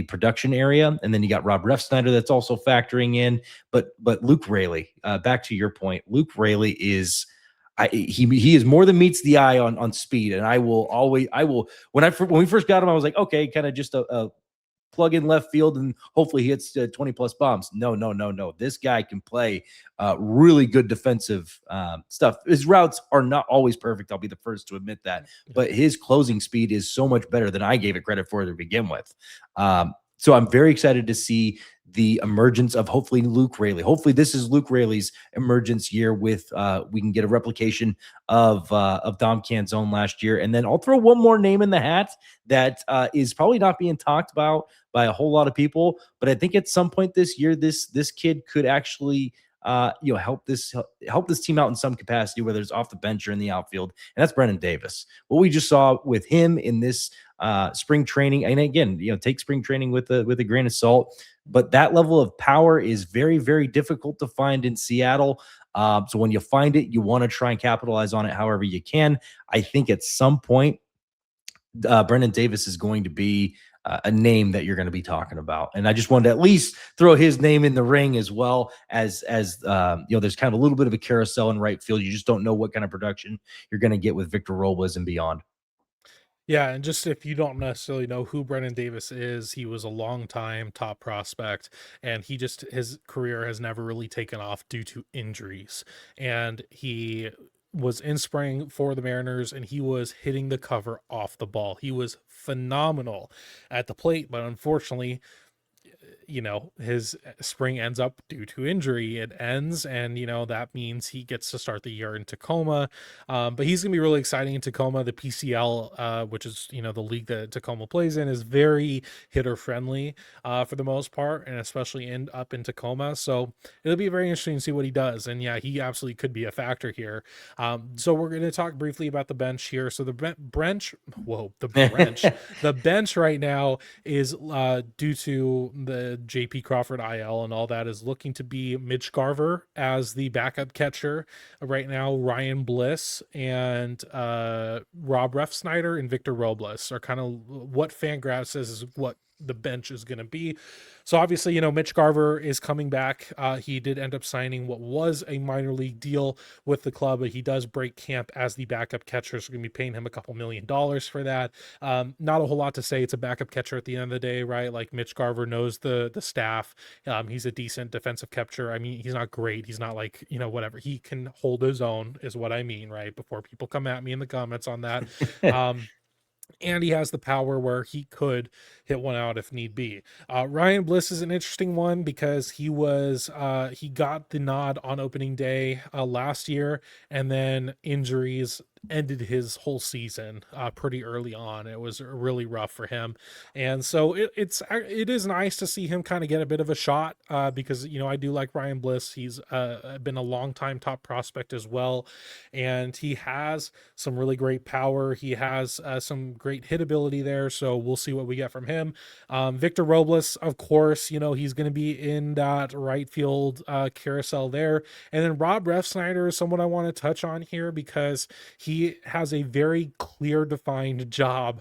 production area. And then you got Rob Refsnyder that's also factoring in. But Luke Rayleigh, back to your point, Luke Rayleigh is he is more than meets the eye on speed. And I will when we first got him, I was like, okay, kind of just a plug in left field and hopefully he hits 20 plus bombs. No. This guy can play really good defensive stuff. His routes are not always perfect. I'll be the first to admit that, but his closing speed is so much better than I gave it credit for to begin with. So I'm very excited to see the emergence of hopefully Luke Rayleigh. Hopefully this is Luke Rayleigh's emergence year with we can get a replication of Dom Canzone last year. And then I'll throw one more name in the hat that is probably not being talked about by a whole lot of people, but I think at some point this year, this kid could actually help this team out in some capacity, whether it's off the bench or in the outfield, and that's Brennan Davis. What we just saw with him in this spring training, and again, take spring training with a grain of salt, but that level of power is very, very difficult to find in Seattle. So when you find it, you want to try and capitalize on it however you can. I think at some point, Brennan Davis is going to be a name that you're going to be talking about. And I just wanted to at least throw his name in the ring, as well as there's kind of a little bit of a carousel in right field. You just don't know what kind of production you're going to get with Victor Robles and beyond. Yeah, and just if you don't necessarily know who Brennan Davis is, he was a long time top prospect, and his career has never really taken off due to injuries. And he was in spring for the Mariners, and he was hitting the cover off the ball. He was phenomenal at the plate, but unfortunately, his spring ends up due to injury. It ends, and that means he gets to start the year in Tacoma. But he's gonna be really exciting in Tacoma. The PCL, which is the league that Tacoma plays in, is very hitter friendly for the most part, and especially up in Tacoma. So it'll be very interesting to see what he does. And yeah, he absolutely could be a factor here. So we're going to talk briefly about the bench here. So the bench the bench right now is due to the JP Crawford IL and all that, is looking to be Mitch Garver as the backup catcher right now. Ryan Bliss and Rob Refsnyder and Victor Robles are kind of what Fangraphs says is what the bench is going to be. So obviously, Mitch Garver is coming back. He did end up signing what was a minor league deal with the club, but he does break camp as the backup catcher. So we're going to be paying him a couple $1 million for that. Not a whole lot to say. It's a backup catcher at the end of the day, right? Like Mitch Garver knows the staff. He's a decent defensive catcher. I mean, he's not great. He's not like, whatever. He can hold his own is what I mean, right? Before people come at me in the comments on that. And he has the power where he could hit one out if need be. Ryan Bliss is an interesting one because he got the nod on opening day last year, and then injuries ended his whole season pretty early on. It was really rough for him, and so it is nice to see him kind of get a bit of a shot because I do like Ryan Bliss. He's been a long time top prospect as well, and he has some really great power. He has some great hit ability there, so we'll see what we get from him. Victor Robles, of course, he's going to be in that right field carousel there. And then Rob Refsnyder is someone I want to touch on here because he has a very clear defined job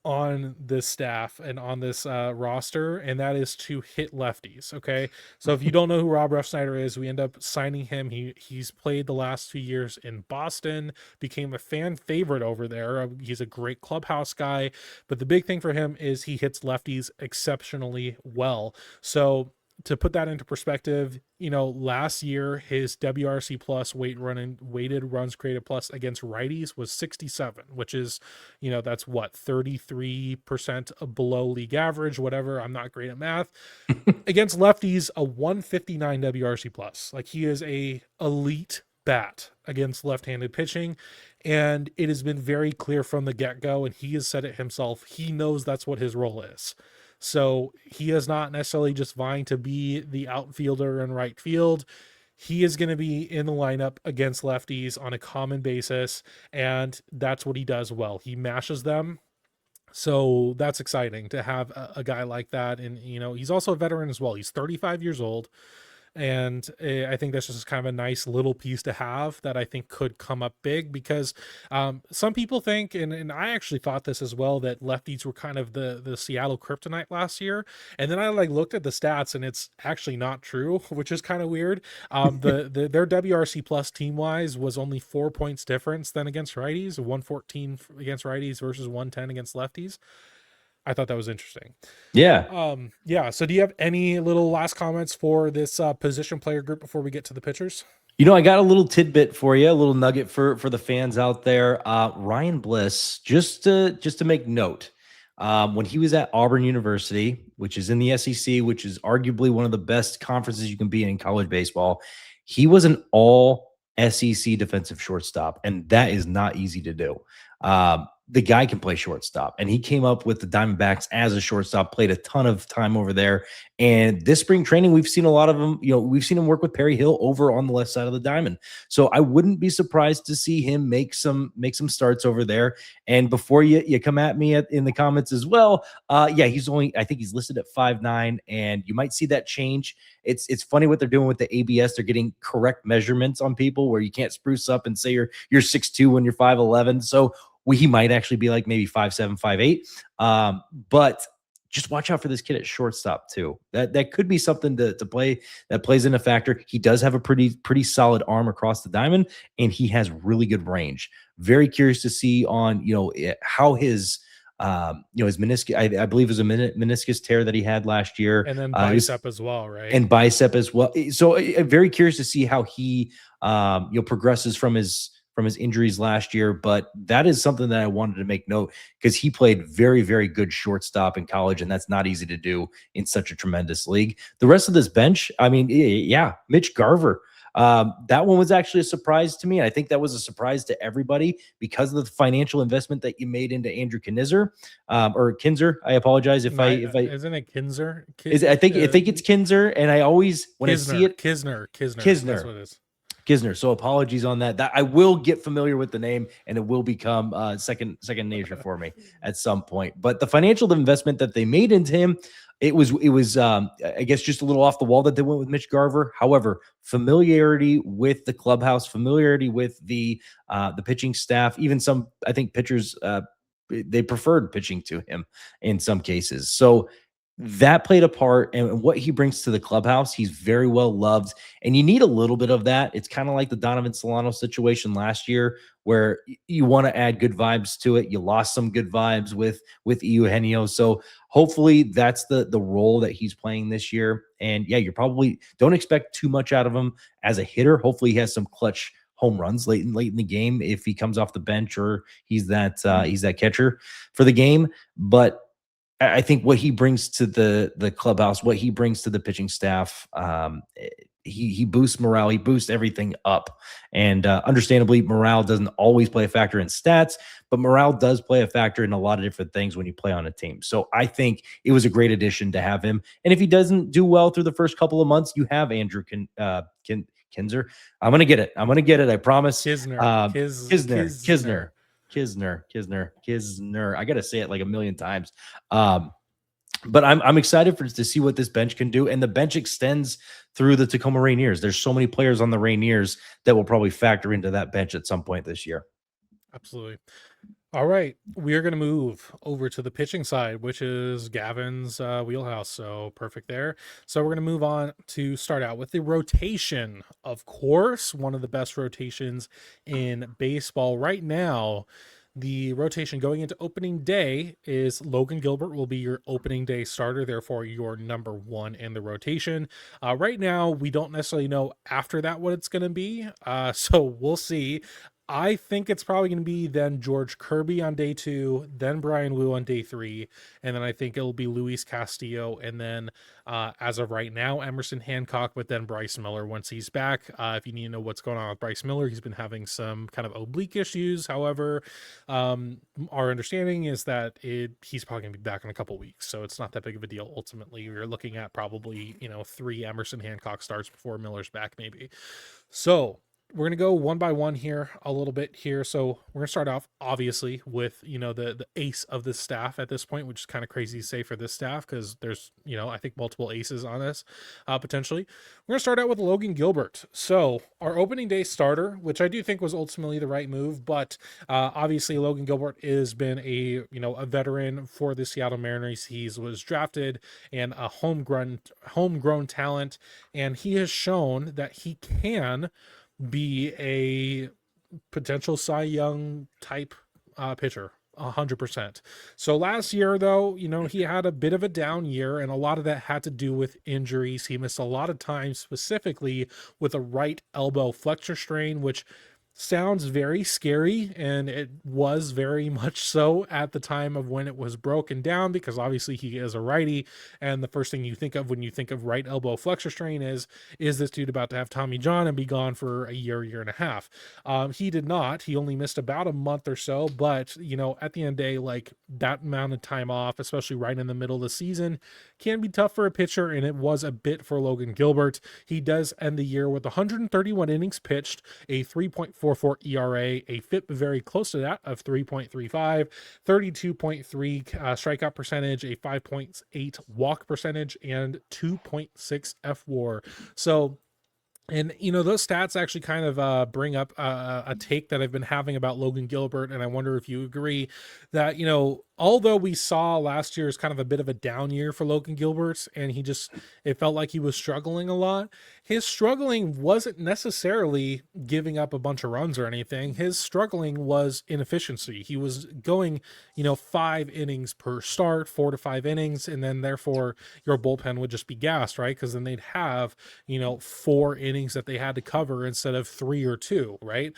on this staff and on this roster, and that is to hit lefties. Okay, so if you don't know who Rob Refsnyder is, we end up signing him. He's played the last 2 years in Boston, became a fan favorite over there. He's a great clubhouse guy, but the big thing for him is he hits lefties exceptionally well. So to put that into perspective, last year his WRC plus weighted runs created plus against righties was 67, which is, that's what, 33% below league average, whatever. I'm not great at math. Against lefties, a 159 WRC plus. Like, he is a elite bat against left-handed pitching, and it has been very clear from the get-go, and he has said it himself. He knows that's what his role is. So he is not necessarily just vying to be the outfielder in right field. He is going to be in the lineup against lefties on a common basis, and that's what he does well. He mashes them. So that's exciting to have a guy like that. And, he's also a veteran as well. He's 35 years old. And I think that's just kind of a nice little piece to have that I think could come up big because some people think, and I actually thought this as well, that lefties were kind of the Seattle kryptonite last year. And then I looked at the stats and it's actually not true, which is kind of weird. Their WRC plus team wise was only 4 points difference than against righties, 114 against righties versus 110 against lefties. I thought that was interesting. Yeah. Yeah. So do you have any little last comments for this position player group before we get to the pitchers? I got a little tidbit for you, a little nugget for the fans out there. Ryan Bliss, just to make note, when he was at Auburn University, which is in the SEC, which is arguably one of the best conferences you can be in college baseball, he was an all SEC defensive shortstop, and that is not easy to do. The guy can play shortstop, and he came up with the Diamondbacks as a shortstop, played a ton of time over there. And this spring training, we've seen a lot of him. We've seen him work with Perry Hill over on the left side of the diamond. So I wouldn't be surprised to see him make some starts over there. And before you come at me in the comments as well, I think he's listed at 5'9", and you might see that change. It's funny what they're doing with the ABS. They're getting correct measurements on people where you can't spruce up and say you're 6'2" when you're 5'11". So he might actually be like maybe 5'7", 5'8". But just watch out for this kid at shortstop too. That could be something to play, that plays in a factor. He does have a pretty solid arm across the diamond, and he has really good range. Very curious to see on how his his meniscus, I believe, was a meniscus tear that he had last year, and then bicep as well, right? And bicep as well. So very curious to see how he progresses from his injuries last year. But that is something that I wanted to make note, because he played very, very good shortstop in college, and that's not easy to do in such a tremendous league. The rest of this bench, I mean, yeah, Mitch Garver. That one was actually a surprise to me. I think that was a surprise to everybody because of the financial investment that you made into Andrew Kinzer, or Kinzer. I apologize if I isn't it Kinzer? I think it's Kinzer, and I always when Kisner, I see it Kisner. That's what it is. Kisner. So apologies on that. That I will get familiar with the name, and it will become second nature for me at some point. But the financial investment that they made into him, it was I guess just a little off the wall that they went with Mitch Garver. However, familiarity with the clubhouse, familiarity with the pitching staff, even some, I think, pitchers they preferred pitching to him in some cases. So that played a part, and what he brings to the clubhouse. He's very well loved, and you need a little bit of that. It's kind of like the Donovan Solano situation last year, where you want to add good vibes to it. You lost some good vibes with Eugenio, so hopefully that's the role that he's playing this year. And yeah, you probably don't expect too much out of him as a hitter. Hopefully, he has some clutch home runs late in the game if he comes off the bench, or he's that catcher for the game. But I think what he brings to the clubhouse, what he brings to the pitching staff, he boosts morale, he boosts everything up, and understandably, morale doesn't always play a factor in stats, but morale does play a factor in a lot of different things when you play on a team. So I think it was a great addition to have him. And if he doesn't do well through the first couple of months, you have Andrew Kinzer. I'm gonna get it. I'm gonna get it. I promise. Kisner, Kisner. Kisner. I got to say it like a million times. But I'm excited to see what this bench can do. And the bench extends through the Tacoma Rainiers. There's so many players on the Rainiers that will probably factor into that bench at some point this year. Absolutely. All right, we are going to move over to the pitching side, which is Gavin's wheelhouse. So perfect there. So we're going to move on to start out with the rotation. Of course, one of the best rotations in baseball right now. The rotation going into opening day is Logan Gilbert will be your opening day starter, therefore your number one in the rotation. Right now, we don't necessarily know after that what it's going to be, so we'll see. I think it's probably going to be then George Kirby on day 2, then Brian Wu on day 3, and then I think it'll be Luis Castillo, and then as of right now, Emerson Hancock, but then Bryce Miller once he's back. If you need to know what's going on with Bryce Miller, he's been having some kind of oblique issues. However, our understanding is that he's probably going to be back in a couple weeks, so it's not that big of a deal. Ultimately, we're looking at probably 3 Emerson Hancock starts before Miller's back, maybe. So we're going to go one by one here a little bit here. So we're going to start off obviously with, the ace of the staff at this point, which is kind of crazy to say for this staff, because there's, I think multiple aces on this potentially. We're going to start out with Logan Gilbert. So our opening day starter, which I do think was ultimately the right move, but obviously Logan Gilbert has been a veteran for the Seattle Mariners. He was drafted and a homegrown talent, and he has shown that he can be a potential Cy Young type pitcher. 100%. So last year, though, he had a bit of a down year, and a lot of that had to do with injuries. He missed a lot of time, specifically with a right elbow flexor strain, which sounds very scary, and it was very much so at the time of when it was broken down, because obviously he is a righty, and the first thing you think of when you think of right elbow flexor strain is this dude about to have Tommy John and be gone for a year and a half? He did not. He only missed about a month or so, but at the end of the day, like, that amount of time off, especially right in the middle of the season, can be tough for a pitcher, and it was a bit for Logan Gilbert. He does end the year with 131 innings pitched, a 3.44 ERA, a FIP very close to that of 3.35, 32.3 strikeout percentage, a 5.8 walk percentage, and 2.6 FWAR. So, and those stats actually kind of bring up a take that I've been having about Logan Gilbert, and I wonder if you agree that although we saw last year as kind of a bit of a down year for Logan Gilbert, and it felt like he was struggling a lot. His struggling wasn't necessarily giving up a bunch of runs or anything. His struggling was inefficiency. He was going 5 innings per start, 4 to 5 innings, and then therefore your bullpen would just be gassed, right? Because then they'd have 4 innings that they had to cover instead of 3 or 2, right?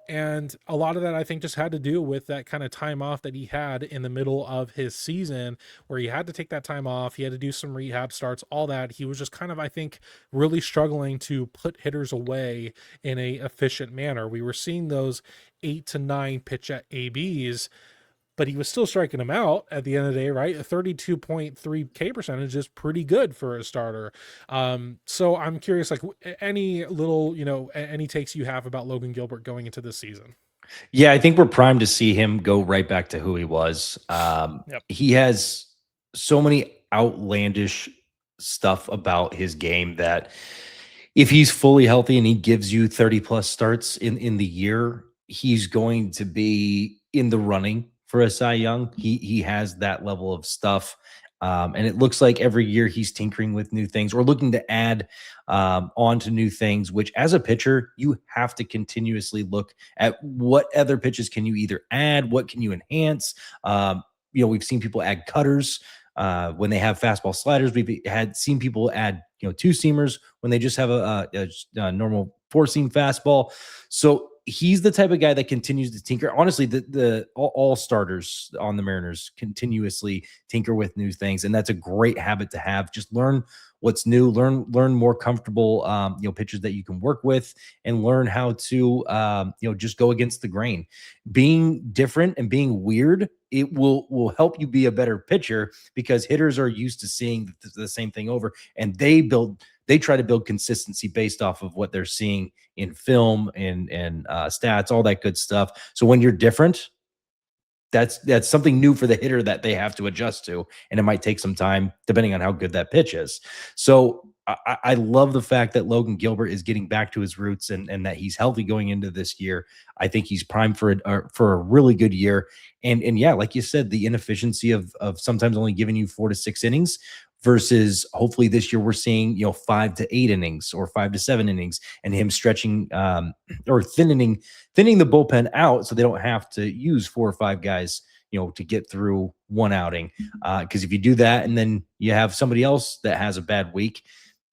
And a lot of that, I think, just had to do with that kind of time off that he had in the middle of his season, where he had to take that time off. He had to do some rehab starts, all that. He was just kind of, I think, really struggling to put hitters away in a efficient manner. We were seeing those 8 to 9 pitch at ABs, but he was still striking them out at the end of the day, right? A 32.3 K percentage is pretty good for a starter. So I'm curious, like, any little, any takes you have about Logan Gilbert going into this season? Yeah, I think we're primed to see him go right back to who he was. Yep. He has so many outlandish stuff about his game that if he's fully healthy and he gives you 30 plus starts in the year, he's going to be in the running for a Cy Young. He has that level of stuff. And it looks like every year he's tinkering with new things or looking to add on to new things, which as a pitcher, you have to continuously look at what other pitches can you either add, what can you enhance. We've seen people add cutters when they have fastball sliders. We've had seen people add, two seamers when they just have a normal four seam fastball. So he's the type of guy that continues to tinker. Honestly, the all starters on the Mariners continuously tinker with new things, and that's a great habit to have. Just learn what's new, learn more comfortable pitchers that you can work with, and learn how to just go against the grain. Being different and being weird, it will help you be a better pitcher, because hitters are used to seeing the same thing over, and they try to build consistency based off of what they're seeing in film and stats, all that good stuff. So when you're different, that's something new for the hitter that they have to adjust to, and it might take some time depending on how good that pitch is. So I love the fact that Logan Gilbert is getting back to his roots, and that he's healthy going into this year. I think he's primed for a really good year. And yeah, like you said, the inefficiency of sometimes only giving you 4 to 6 innings versus hopefully this year we're seeing 5 to 8 innings or 5 to 7 innings, and him stretching or thinning the bullpen out so they don't have to use 4 or 5 guys to get through one outing. Because if you do that and then you have somebody else that has a bad week,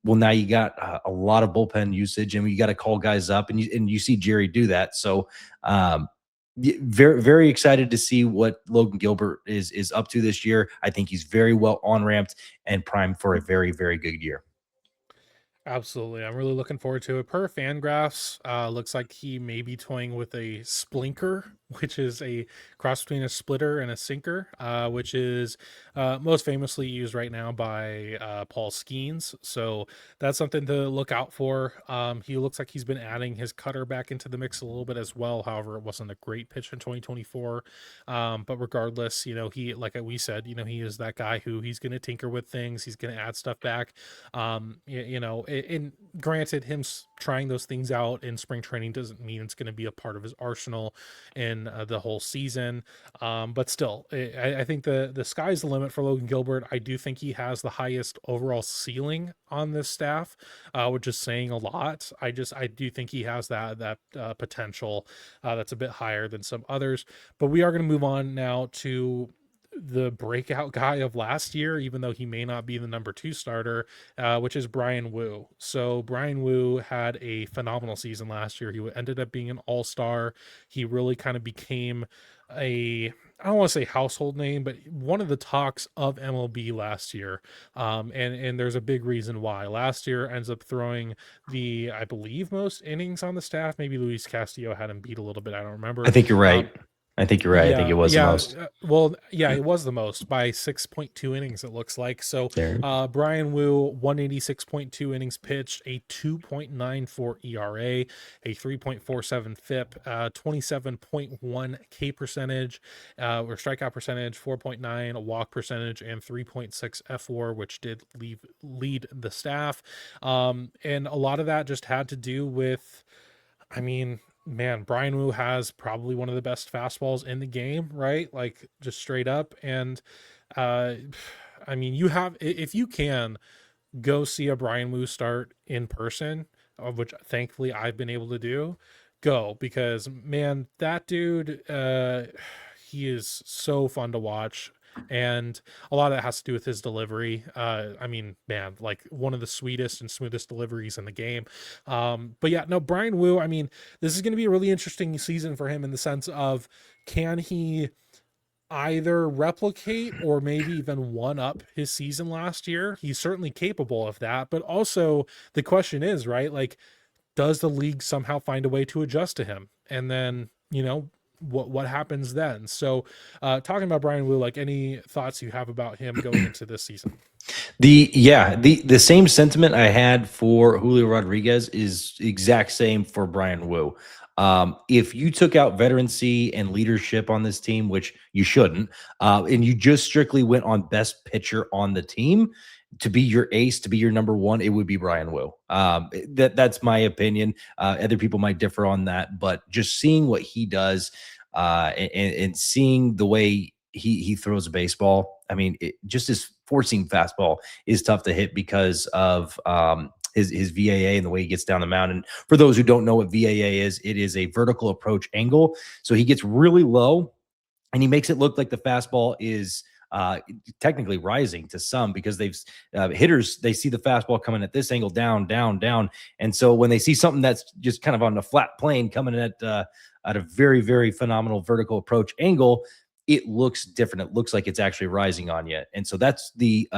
well, now you got a lot of bullpen usage, and you got to call guys up, and you see Jerry do that. So very, very excited to see what Logan Gilbert is up to this year. I think he's very well on ramped and primed for a very, very good year. Absolutely. I'm really looking forward to it. Per Fangraphs, looks like he may be toying with a splinker, which is a cross between a splitter and a sinker, which is most famously used right now by Paul Skeens. So that's something to look out for. He looks like he's been adding his cutter back into the mix a little bit as well. However, it wasn't a great pitch in 2024. But regardless, he, like we said, he is that guy who he's going to tinker with things. He's going to add stuff back. And granted, him trying those things out in spring training doesn't mean it's going to be a part of his arsenal in the whole season. But still, I think the sky's the limit for Logan Gilbert. I do think he has the highest overall ceiling on this staff, which is saying a lot. I do think he has that potential that's a bit higher than some others. But we are going to move on now to the breakout guy of last year, even though he may not be the number 2 starter, which is Brian Wu. So Brian Wu had a phenomenal season last year. He ended up being an all-star. He really kind of became I don't want to say household name, but one of the talks of MLB last year. And there's a big reason why. Last year ends up throwing I believe, most innings on the staff. Maybe Luis Castillo had him beat a little bit. I don't remember. I think you're right. I think you're right. I think it was the most. It was the most by 6.2 innings, it looks like. So There. Brian Wu, 186.2 innings pitched, a 2.94 ERA, a 3.47 FIP, 27.1 K percentage, or strikeout percentage, 4.9 walk percentage, and 3.6 FWAR, which did lead the staff. And a lot of that just had to do with, man, Brian Wu has probably one of the best fastballs in the game, right? Like, just straight up. And if you can go see a Brian Wu start in person, of which thankfully I've been able to do, go, because man, that dude, he is so fun to watch. And a lot of that has to do with his delivery. Man, like one of the sweetest and smoothest deliveries in the game. But yeah, no, Brian Wu, this is going to be a really interesting season for him in the sense of, can he either replicate or maybe even one up his season last year? He's certainly capable of that. But also the question is, right, like, does the league somehow find a way to adjust to him? And then, what happens then? So talking about Brian Wu, like, any thoughts you have about him going into this season? The same sentiment I had for Julio Rodriguez is exact same for Brian Wu. If you took out veterancy and leadership on this team, which you shouldn't, and you just strictly went on best pitcher on the team to be your ace, to be your number 1, it would be Brian Wu. That's my opinion. Other people might differ on that, but just seeing what he does, and seeing the way he throws a baseball, it just is four-seam fastball is tough to hit because of his VAA and the way he gets down the mound. And for those who don't know what VAA is, it is a vertical approach angle. So he gets really low and he makes it look like the fastball is technically rising to some, because they've hitters, they see the fastball coming at this angle, down, down, down. And so when they see something that's just kind of on the flat plane coming at a very, very phenomenal vertical approach angle, it looks different. It looks like it's actually rising on you. And so that's the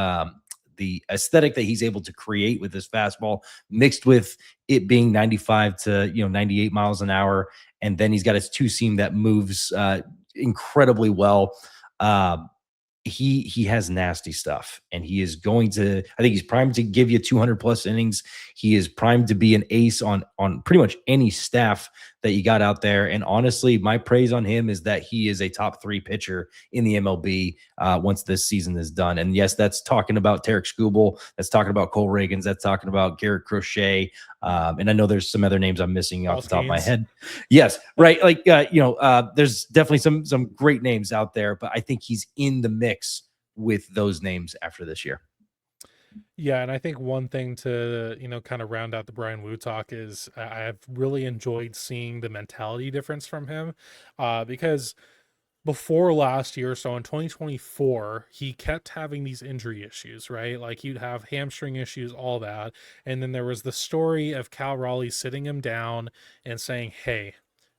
aesthetic that he's able to create with this fastball, mixed with it being 95 to 98 miles an hour. And then he's got his two seam that moves incredibly well. He has nasty stuff, and he is going to, I think he's primed to give you 200 plus innings. He is primed to be an ace on pretty much any staff that you got out there. And honestly, my praise on him is that he is a top 3 pitcher in the MLB once this season is done. And yes, that's talking about Tarek Skubal, that's talking about Cole Reagans, that's talking about Garrett Crochet. And I know there's some other names I'm missing off the top of my head. Yes, right. Like, there's definitely some great names out there, but I think he's in the mix with those names after this year. Yeah, and I think one thing to, kind of round out the Brian Wu talk is I've really enjoyed seeing the mentality difference from him, because before last year, so in 2024, he kept having these injury issues, right? Like he'd have hamstring issues, all that. And then there was the story of Cal Raleigh sitting him down and saying, hey,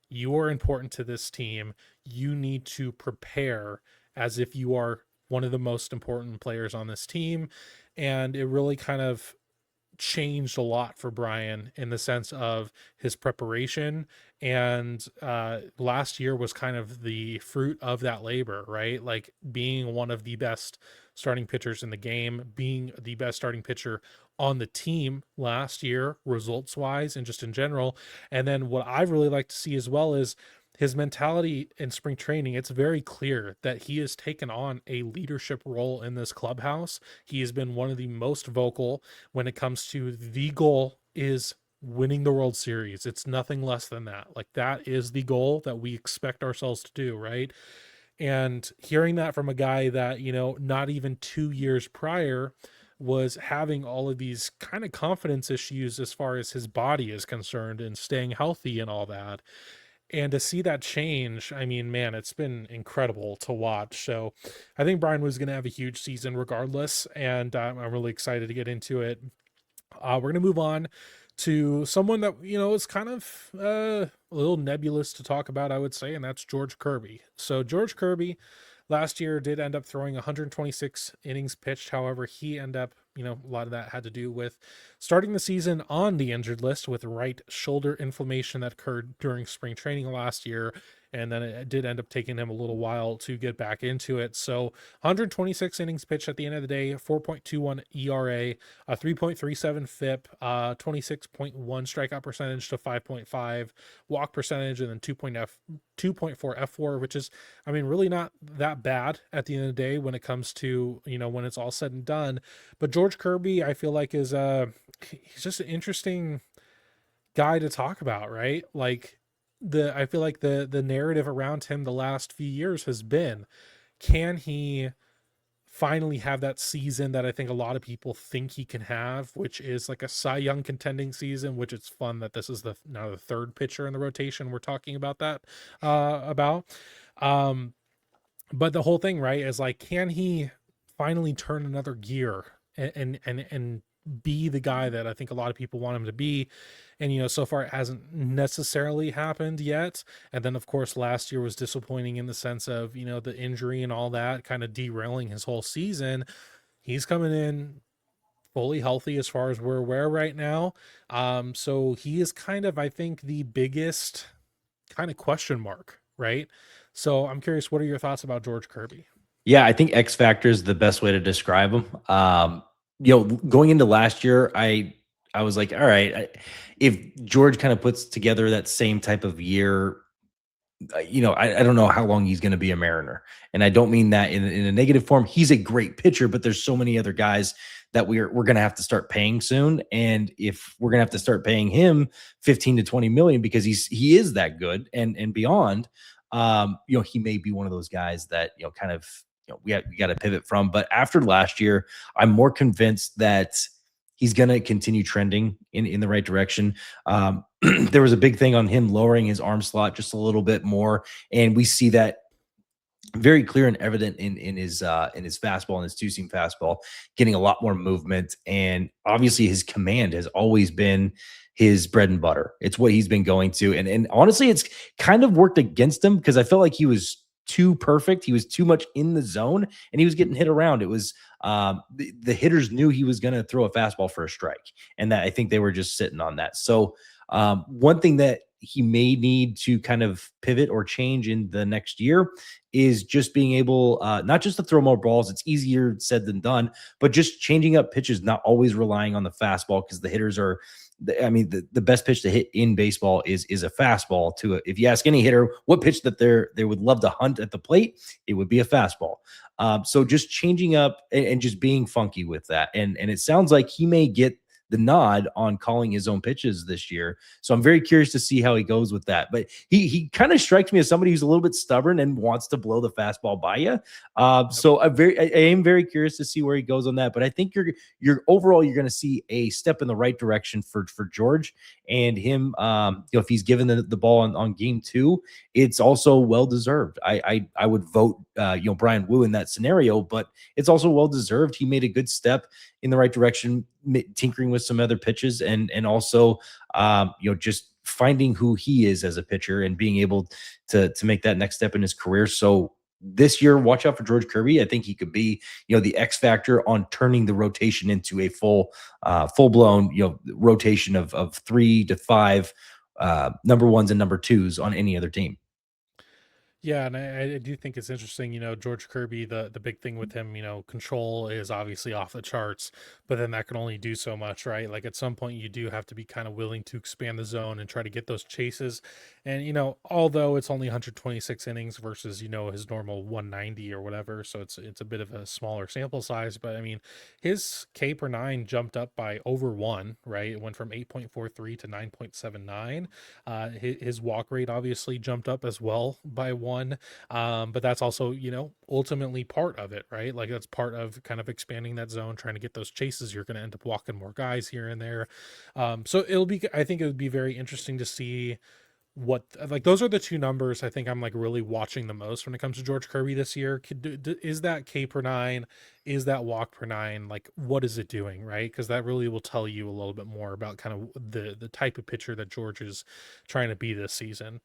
you are important to this team. You need to prepare as if you are one of the most important players on this team. And it really kind of changed a lot for Brian in the sense of his preparation. And last year was kind of the fruit of that labor, right? Like being one of the best starting pitchers in the game, being the best starting pitcher on the team last year, results wise, and just in general. And then what I really like to see as well is his mentality in spring training. It's very clear that he has taken on a leadership role in this clubhouse. He has been one of the most vocal when it comes to the goal is winning the World Series. It's nothing less than that. Like that is the goal that we expect ourselves to do, right? And hearing that from a guy that, not even 2 years prior was having all of these kind of confidence issues as far as his body is concerned and staying healthy and all that. And to see that change, I mean, man, it's been incredible to watch. So I think Brian was going to have a huge season regardless. And I'm really excited to get into it. We're going to move on to someone that, is kind of a little nebulous to talk about, I would say, and that's George Kirby. So George Kirby last year did end up throwing 126 innings pitched. However, he ended up, a lot of that had to do with starting the season on the injured list with right shoulder inflammation that occurred during spring training last year. And then it did end up taking him a little while to get back into it. So 126 innings pitched at the end of the day, 4.21 ERA, a 3.37 FIP, 26.1 strikeout percentage to 5.5 walk percentage, and then 2.4 F4, which is, I mean, really not that bad at the end of the day when it comes to, when it's all said and done. But George Kirby, I feel like is he's just an interesting guy to talk about, right? Like I feel like the narrative around him the last few years has been, can he finally have that season that I think a lot of people think he can have, which is like a Cy Young contending season, which it's fun that this is now the third pitcher in the rotation we're talking about that about. But the whole thing, right, is like, can he finally turn another gear and be the guy that I think a lot of people want him to be? And so far it hasn't necessarily happened yet. And then of course last year was disappointing in the sense of the injury and all that kind of derailing his whole season. He's coming in fully healthy as far as we're aware right now. So he is kind of, I think, the biggest kind of question mark, right? So I'm curious, what are your thoughts about George Kirby? Yeah, I think X Factor is the best way to describe him. Going into last year, I was like, all right, if George kind of puts together that same type of year, I don't know how long he's going to be a Mariner. And I don't mean that in a negative form. He's a great pitcher, but there's so many other guys that we're going to have to start paying soon. And if we're going to have to start paying him 15 to 20 million because he is that good and beyond, he may be one of those guys that, kind of we got to pivot from. But after last year, I'm more convinced that he's going to continue trending in the right direction. There was a big thing on him lowering his arm slot just a little bit more, and we see that very clear and evident in his fastball and his two seam fastball, getting a lot more movement. And obviously, his command has always been his bread and butter. It's what he's been going to, and honestly, it's kind of worked against him because I felt like he was too perfect. He was too much in the zone, and he was getting hit around. It was the hitters knew he was going to throw a fastball for a strike, and that I think they were just sitting on that. So one thing that he may need to kind of pivot or change in the next year is just being able not just to throw more balls. It's easier said than done, but just changing up pitches, not always relying on the fastball, because the hitters are the best pitch to hit in baseball is a fastball. If you ask any hitter what pitch that they would love to hunt at the plate, it would be a fastball. So just changing up and just being funky with that, and it sounds like he may get the nod on calling his own pitches this year. So I'm very curious to see how he goes with that. But he kind of strikes me as somebody who's a little bit stubborn and wants to blow the fastball by you. So I am very curious to see where he goes on that. But I think you're overall you're going to see a step in the right direction for George and him. If he's given the ball on game 2, it's also well deserved. I would vote Brian Wu in that scenario, but it's also well deserved. He made a good step in the right direction, tinkering with some other pitches, and also just finding who he is as a pitcher and being able to make that next step in his career. So this year, watch out for George Kirby. I think he could be the X factor on turning the rotation into a full blown rotation of 3 to 5 number ones and number twos on any other team. Yeah, and I do think it's interesting, George Kirby, the big thing with him, control is obviously off the charts, but then that can only do so much, right? Like at some point you do have to be kind of willing to expand the zone and try to get those chases. And, although it's only 126 innings versus, his normal 190 or whatever, so it's a bit of a smaller sample size, but I mean, his K per nine jumped up by over 1, right? It went from 8.43 to 9.79. His walk rate obviously jumped up as well by 1. But that's also, ultimately part of it, right? Like that's part of kind of expanding that zone, trying to get those chases. You're going to end up walking more guys here and there. So I think it would be very interesting to see what, like, those are the two numbers I think I'm like really watching the most when it comes to George Kirby this year. Is that K per nine? Is that walk per nine? Like, what is it doing, right? Because that really will tell you a little bit more about kind of the type of pitcher that George is trying to be this season.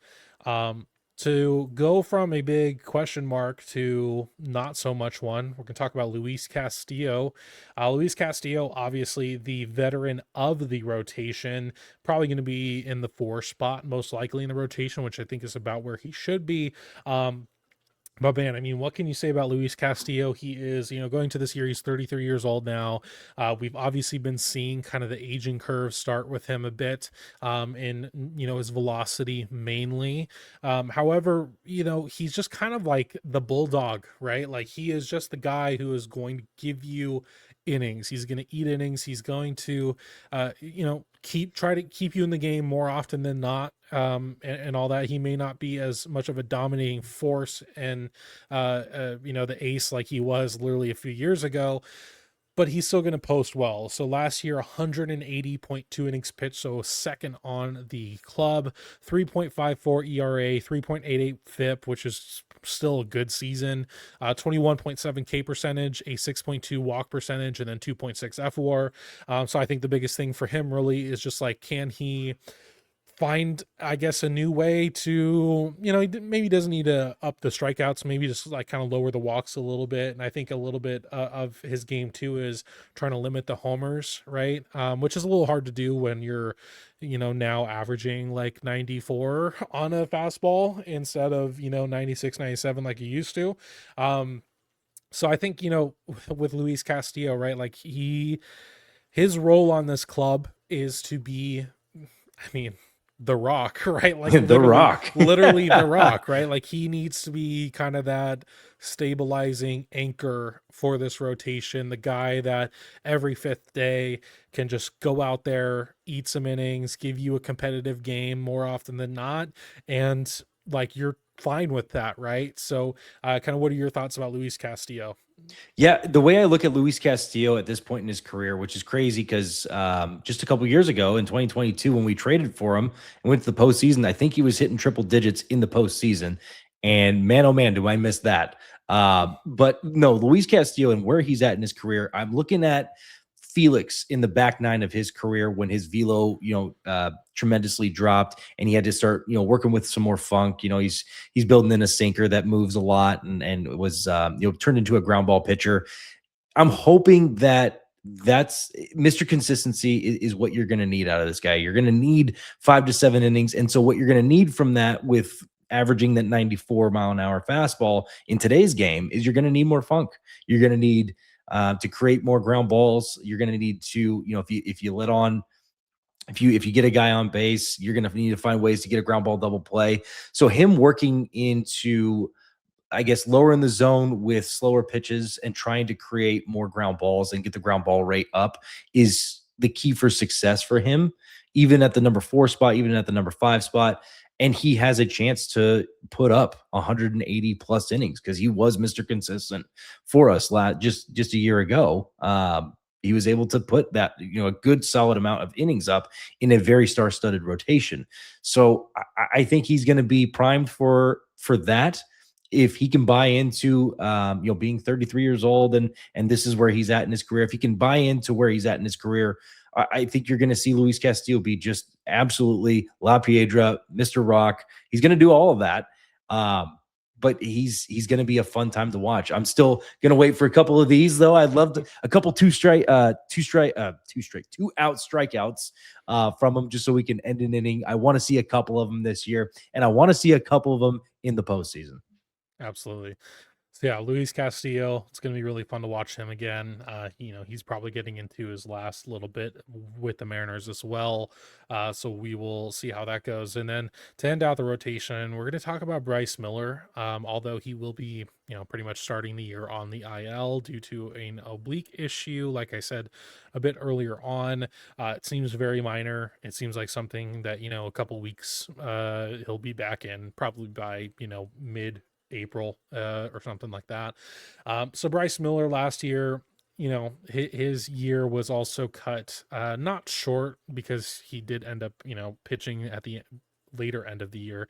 To go from a big question mark to not so much one, we're going to talk about Luis Castillo. Luis Castillo, obviously the veteran of the rotation, probably going to be in the 4 spot, most likely in the rotation, which I think is about where he should be. But man, I mean, what can you say about Luis Castillo? He is, going to this year, he's 33 years old now. We've obviously been seeing kind of the aging curve start with him a bit, in, his velocity mainly. However, he's just kind of like the bulldog, right? Like he is just the guy who is going to give you innings. He's going to eat innings. He's going to, try to keep you in the game more often than not. And all that. He may not be as much of a dominating force and the ace like he was literally a few years ago, but he's still going to post well. So last year, 180.2 innings pitched, so second on the club, 3.54 ERA, 3.88 FIP, which is still a good season, 21.7 K percentage, a 6.2 walk percentage, and then 2.6 FWAR. So I think the biggest thing for him really is just like, can he find, I guess, a new way to, he maybe doesn't need to up the strikeouts, maybe just like kind of lower the walks a little bit. And I think a little bit of his game too is trying to limit the homers, right? Which is a little hard to do when you're, now averaging like 94 on a fastball instead of, 96, 97 like you used to. So I think, with Luis Castillo, right, like his role on this club is to be, I mean, the Rock, right? Like The Rock. literally the Rock, right? Like he needs to be kind of that stabilizing anchor for this rotation, the guy that every 5th day can just go out there, eat some innings, give you a competitive game more often than not, and like you're fine with that, right? So, kind of what are your thoughts about Luis Castillo? Yeah, the way I look at Luis Castillo at this point in his career, which is crazy because just a couple years ago in 2022, when we traded for him and went to the postseason, I think he was hitting triple digits in the postseason. And man, oh man, do I miss that. But no, Luis Castillo and where he's at in his career, I'm looking at Felix in the back nine of his career when his velo, tremendously dropped and he had to start, working with some more funk. He's building in a sinker that moves a lot and was, turned into a ground ball pitcher. I'm hoping that that's Mr. Consistency is what you're going to need out of this guy. You're going to need 5 to 7 innings. And so what you're going to need from that with averaging that 94-mile-an-hour fastball in today's game is you're going to need more funk. You're going to need to create more ground balls. You're going to need to, if you let on, if you get a guy on base, you're going to need to find ways to get a ground ball double play. So him working into, I guess, lower in the zone with slower pitches and trying to create more ground balls and get the ground ball rate up is the key for success for him, even at the number 4 spot, even at the number 5 spot. And he has a chance to put up 180 plus innings because he was Mr. Consistent for us just a year ago. He was able to put that, a good solid amount of innings up in a very star-studded rotation. So I think he's going to be primed for that if he can buy into being 33 years old and this is where he's at in his career. If he can buy into where he's at in his career, I think you're going to see Luis Castillo be just absolutely La Piedra, Mr. Rock. He's going to do all of that. But he's going to be a fun time to watch. I'm still going to wait for a couple of these though. I'd love to, a couple two out strikeouts from him just so we can end an inning. I want to see a couple of them this year, and I want to see a couple of them in the postseason. Absolutely. So yeah, Luis Castillo, it's going to be really fun to watch him again. He's probably getting into his last little bit with the Mariners as well. So we will see how that goes. And then to end out the rotation, we're going to talk about Bryce Miller. Although he will be, pretty much starting the year on the IL due to an oblique issue. Like I said a bit earlier on, it seems very minor. It seems like something that, a couple weeks, he'll be back in probably by, mid April or something like that. So Bryce Miller last year, his year was also cut not short because he did end up, pitching at the later end of the year,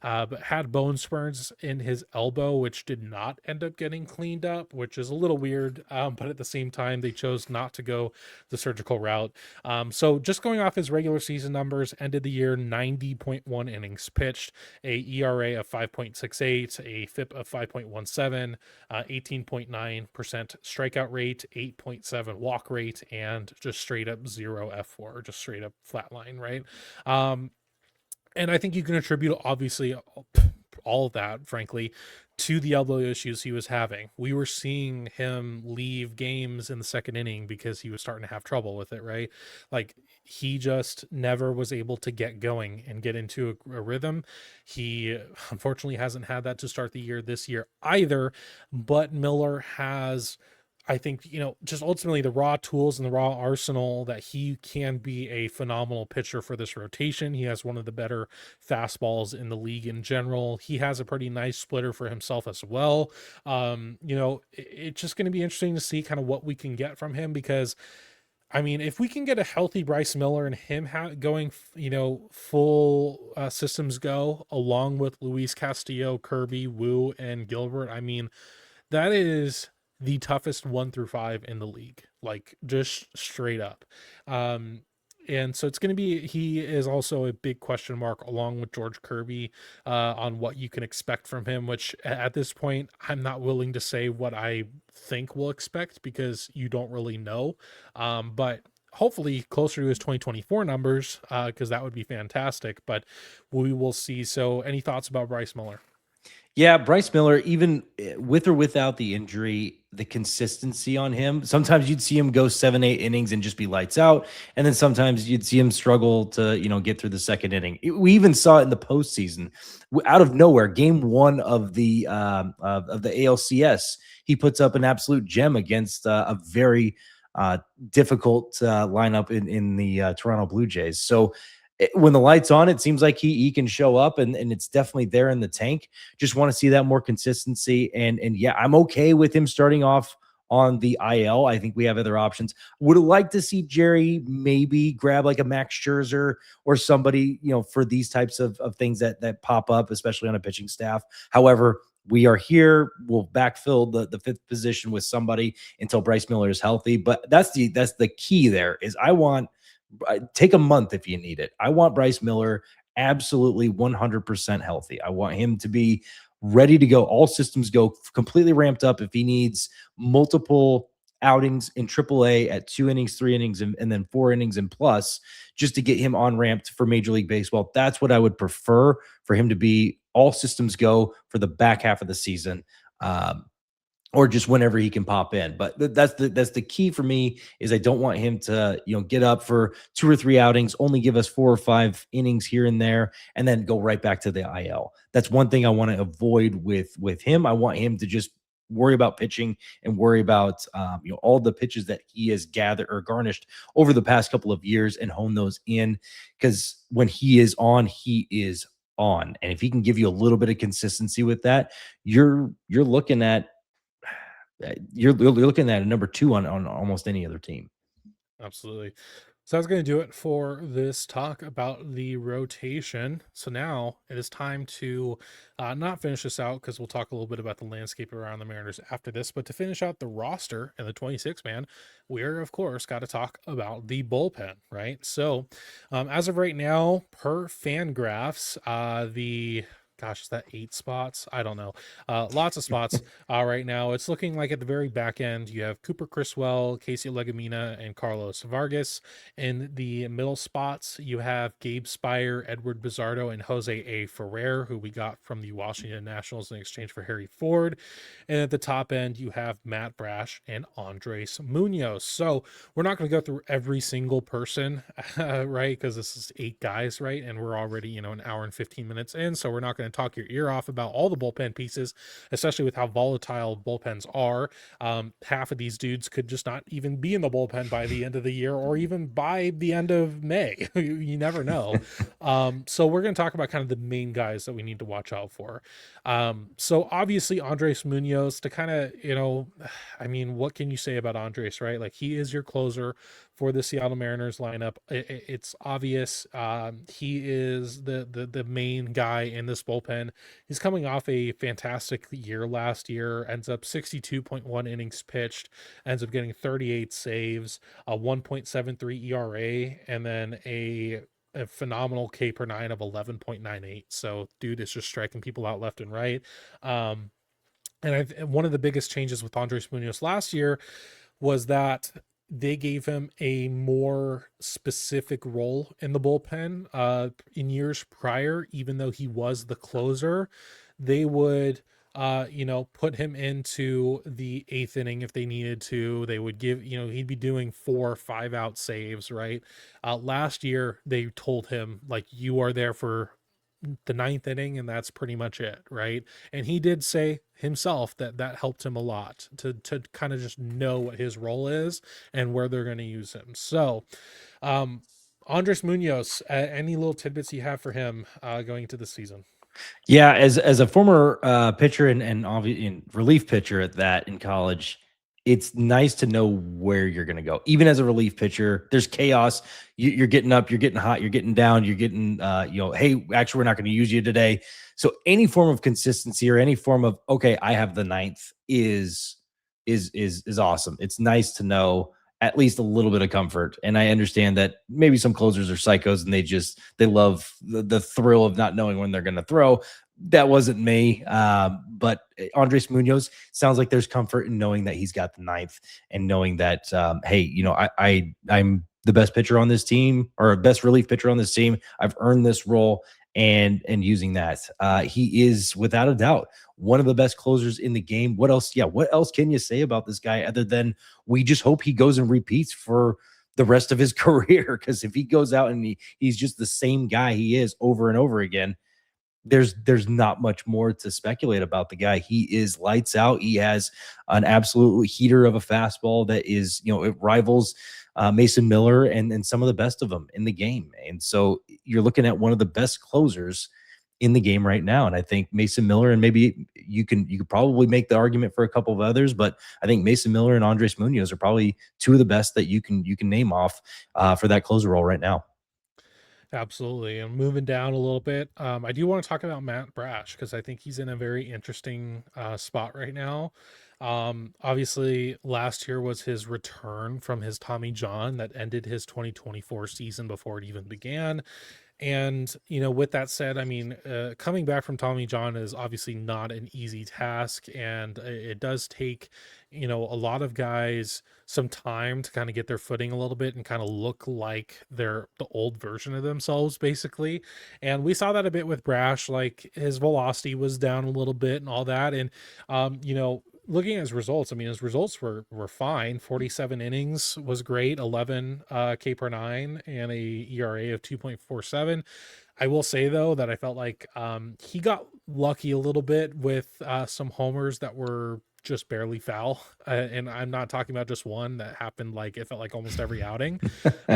but had bone spurs in his elbow, which did not end up getting cleaned up, which is a little weird. But at the same time, they chose not to go the surgical route. So just going off his regular season numbers, ended the year 90.1 innings pitched, a ERA of 5.68, a FIP of 5.17, 18.9% strikeout rate, 8.7 walk rate, and just straight up 0 F4, just straight up flatline, right? And I think you can attribute, obviously, all of that, frankly, to the elbow issues he was having. We were seeing him leave games in the second inning because he was starting to have trouble with it, right? Like, he just never was able to get going and get into a rhythm. He unfortunately hasn't had that to start the year this year either, but Miller has, I think, just ultimately the raw tools and the raw arsenal that he can be a phenomenal pitcher for this rotation. He has one of the better fastballs in the league in general. He has a pretty nice splitter for himself as well. It's just going to be interesting to see kind of what we can get from him because, I mean, if we can get a healthy Bryce Miller and him going, full systems go along with Luis Castillo, Kirby, Wu, and Gilbert, I mean, that is the toughest 1 through 5 in the league, like just straight up. And so it's going to be, he is also a big question mark along with George Kirby on what you can expect from him, which at this point, I'm not willing to say what I think we'll expect because you don't really know. But hopefully closer to his 2024 numbers because that would be fantastic, but we will see. So any thoughts about Bryce Miller? Yeah, Bryce Miller, even with or without the injury, the consistency on him. Sometimes you'd see him go 7, 8 innings and just be lights out, and then sometimes you'd see him struggle to get through the second inning. We even saw it in the postseason, out of nowhere. Game 1 of the ALCS, he puts up an absolute gem against a very difficult lineup in the Toronto Blue Jays. So when the light's on, it seems like he can show up, and it's definitely there in the tank. Just want to see that more consistency. And yeah, I'm okay with him starting off on the IL. I think we have other options. Would like to see Jerry maybe grab like a Max Scherzer or somebody, for these types of things that pop up, especially on a pitching staff. However, we are here. We'll backfill the fifth position with somebody until Bryce Miller is healthy. But that's the key there is I want take a month if you need it. I want Bryce Miller absolutely 100% healthy. I want him to be ready to go, all systems go, completely ramped up. If he needs multiple outings in AAA at 2 innings, 3 innings, and then 4 innings and plus, just to get him on ramped for Major League Baseball, that's what I would prefer for him to be. All systems go for the back half of the season. Or just whenever he can pop in. But that's the key for me is I don't want him to, get up for 2 or 3 outings, only give us 4 or 5 innings here and there, and then go right back to the IL. That's one thing I want to avoid with him. I want him to just worry about pitching and worry about all the pitches that he has gathered or garnished over the past couple of years and hone those in, because when he is on, he is on. And if he can give you a little bit of consistency with that, you're looking at you're looking at a number 2 on almost any other team. Absolutely. So that's going to do it for this talk about the rotation. So now it is time to not finish this out, because we'll talk a little bit about the landscape around the Mariners after this, but to finish out the roster and the 26-man, we're, of course, got to talk about the bullpen, right? So as of right now, per Fangraphs, is that 8 spots? I don't know. Lots of spots right now. It's looking like at the very back end, you have Cooper Criswell, Casey Legumina, and Carlos Vargas. In the middle spots, you have Gabe Spire, Edward Bizardo, and Jose A. Ferrer, who we got from the Washington Nationals in exchange for Harry Ford. And at the top end, you have Matt Brash and Andres Munoz. So we're not going to go through every single person, right? Because this is 8 guys, right? And we're already, an hour and 15 minutes in. So we're not going to talk your ear off about all the bullpen pieces, especially with how volatile bullpens are. Half of these dudes could just not even be in the bullpen by the end of the year, or even by the end of May. You never know. So we're going to talk about kind of the main guys that we need to watch out for. So obviously Andres Munoz, to kind of, what can you say about Andres, right? Like, he is your closer for the Seattle Mariners lineup. It's obvious. He is the main guy in this bullpen. He's coming off a fantastic year last year, ends up 62.1 innings pitched, ends up getting 38 saves, a 1.73 ERA, and then a phenomenal K per 9 of 11.98. So dude is just striking people out left and right. And one of the biggest changes with Andres Munoz last year was that they gave him a more specific role in the bullpen. In years prior, even though he was the closer, they would put him into the 8th inning if they needed to. They would give, he'd be doing 4 or 5 out saves, right? Last year, they told him, like, you are there for the 9th inning, and that's pretty much it, right? And he did say himself that helped him a lot to kind of just know what his role is and where they're going to use him. So Andres Munoz, any little tidbits you have for him going into the season? Yeah, as a former pitcher and obviously relief pitcher at that in college, it's nice to know where you're going to go. Even as a relief pitcher, there's chaos. You're getting up, you're getting hot, you're getting down, you're getting, hey, actually, we're not going to use you today. So any form of consistency or any form of, okay, I have the 9th is awesome. It's nice to know at least a little bit of comfort. And I understand that maybe some closers are psychos and they love the thrill of not knowing when they're going to throw. That wasn't me. But Andres Munoz sounds like there's comfort in knowing that he's got the 9th and knowing that, hey, I'm the best pitcher on this team, or best relief pitcher on this team. I've earned this role, and using that, he is without a doubt one of the best closers in the game. What else? Yeah. What else can you say about this guy other than we just hope he goes and repeats for the rest of his career? Because if he goes out and he's just the same guy he is over and over again, there's not much more to speculate about the guy. He is lights out. He has an absolute heater of a fastball that is, it rivals Mason Miller and some of the best of them in the game. And so you're looking at one of the best closers in the game right now. And I think Mason Miller, and maybe you could probably make the argument for a couple of others, but I think Mason Miller and Andres Munoz are probably two of the best that you can name off for that closer role right now. Absolutely. And moving down a little bit, I do want to talk about Matt Brash because I think he's in a very interesting spot right now. Obviously, last year was his return from his Tommy John that ended his 2024 season before it even began. And, with that said, I mean, coming back from Tommy John is obviously not an easy task. And it does take, a lot of guys some time to kind of get their footing a little bit and kind of look like they're the old version of themselves, basically. And we saw that a bit with Brash, like his velocity was down a little bit and all that. And, looking at his results, I mean, his results were fine. 47 innings was great, 11 K per nine, and a ERA of 2.47. I will say though that I felt like he got lucky a little bit with some homers that were just barely foul, and I'm not talking about just one that happened. Like it felt like almost every outing,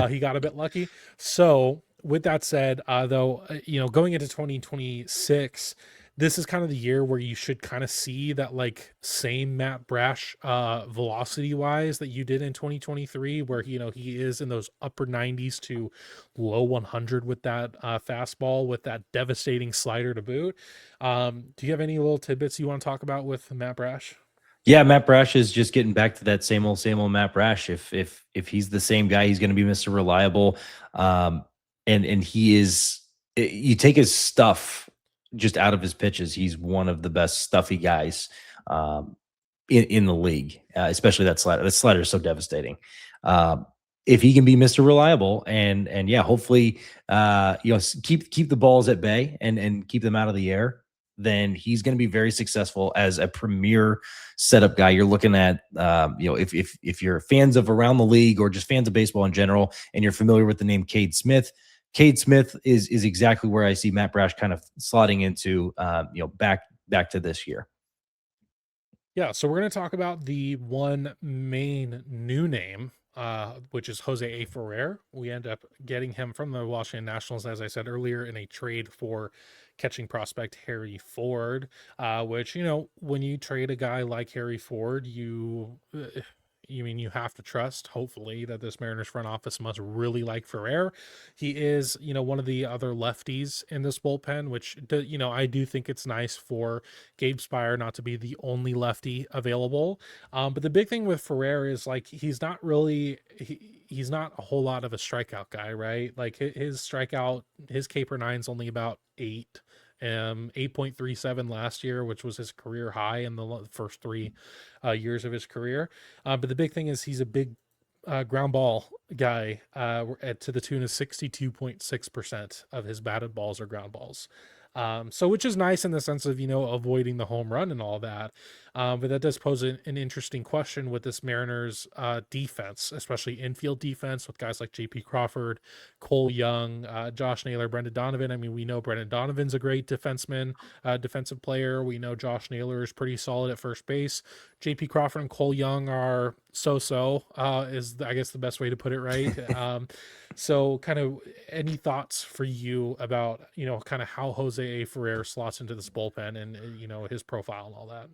he got a bit lucky. So with that said, though, going into 2026, this is kind of the year where you should kind of see that like same Matt Brash velocity wise that you did in 2023, where he is in those upper 90s to low 100 with that fastball with that devastating slider to boot. Do you have any little tidbits you want to talk about with Matt Brash? Yeah, Matt Brash is just getting back to that same old Matt Brash. If he's the same guy, he's going to be Mr. Reliable. And he is. You take his stuff just out of his pitches, he's one of the best stuffy guys in the league, especially that slider. That slider is so devastating. If he can be Mr. Reliable and yeah, hopefully keep the balls at bay and keep them out of the air, then he's going to be very successful as a premier setup guy. You're looking at, if you're fans of around the league or just fans of baseball in general, and you're familiar with the name Cade Smith is exactly where I see Matt Brash kind of slotting into, back to this year. Yeah, so we're going to talk about the one main new name, which is Jose A. Ferrer. We end up getting him from the Washington Nationals, as I said earlier, in a trade for catching prospect Harry Ford, which, when you trade a guy like Harry Ford, you have to trust, hopefully, that this Mariners front office must really like Ferrer. He is, one of the other lefties in this bullpen, which, I do think it's nice for Gabe Spire not to be the only lefty available. But the big thing with Ferrer is like, he's not a whole lot of a strikeout guy, right? Like his K per nine is only about 8.37 last year, which was his career high in the first 3 years of his career. But the big thing is he's a big ground ball guy, to the tune of 62.6% of his batted balls are ground balls. So which is nice in the sense of, avoiding the home run and all that. But that does pose an interesting question with this Mariners defense, especially infield defense with guys like JP Crawford, Cole Young, Josh Naylor, Brendan Donovan. I mean, we know Brendan Donovan's a great defensive player. We know Josh Naylor is pretty solid at first base. JP Crawford and Cole Young are so-so, is I guess the best way to put it, right? So kind of any thoughts for you about, kind of how Jose A. Ferrer slots into this bullpen and, his profile and all that?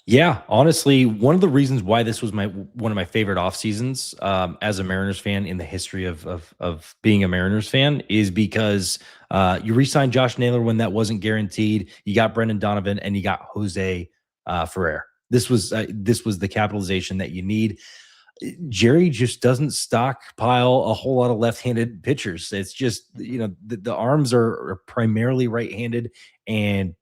Yeah, honestly, one of the reasons why this was one of my favorite off seasons as a Mariners fan in the history of being a Mariners fan is because you re-signed Josh Naylor when that wasn't guaranteed. You got Brendan Donovan and you got Jose Ferrer. This was the capitalization that you need. Jerry just doesn't stockpile a whole lot of left-handed pitchers. It's just, the arms are primarily right-handed, and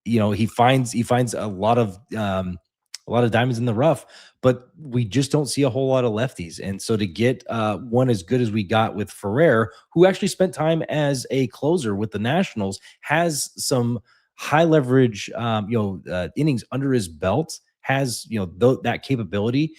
he finds a lot of diamonds in the rough, but we just don't see a whole lot of lefties. And so to get one as good as we got with Ferrer, who actually spent time as a closer with the Nationals, has some high leverage innings under his belt, has that capability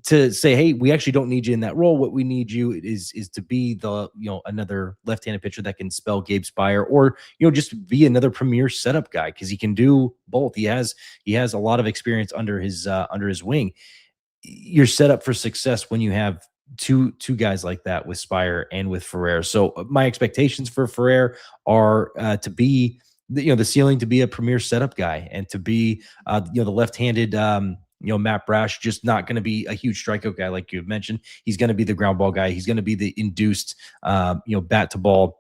to say, hey, we actually don't need you in that role. What we need you is to be the, another left-handed pitcher that can spell Gabe Spire, or, just be another premier setup guy, because he can do both. He has a lot of experience under his wing. You're set up for success when you have two guys like that with Spire and with Ferrer. So my expectations for Ferrer are to be the ceiling to be a premier setup guy and to be the left-handed Matt Brash, just not going to be a huge strikeout guy like you had mentioned. He's going to be the ground ball guy. He's going to be the induced bat to ball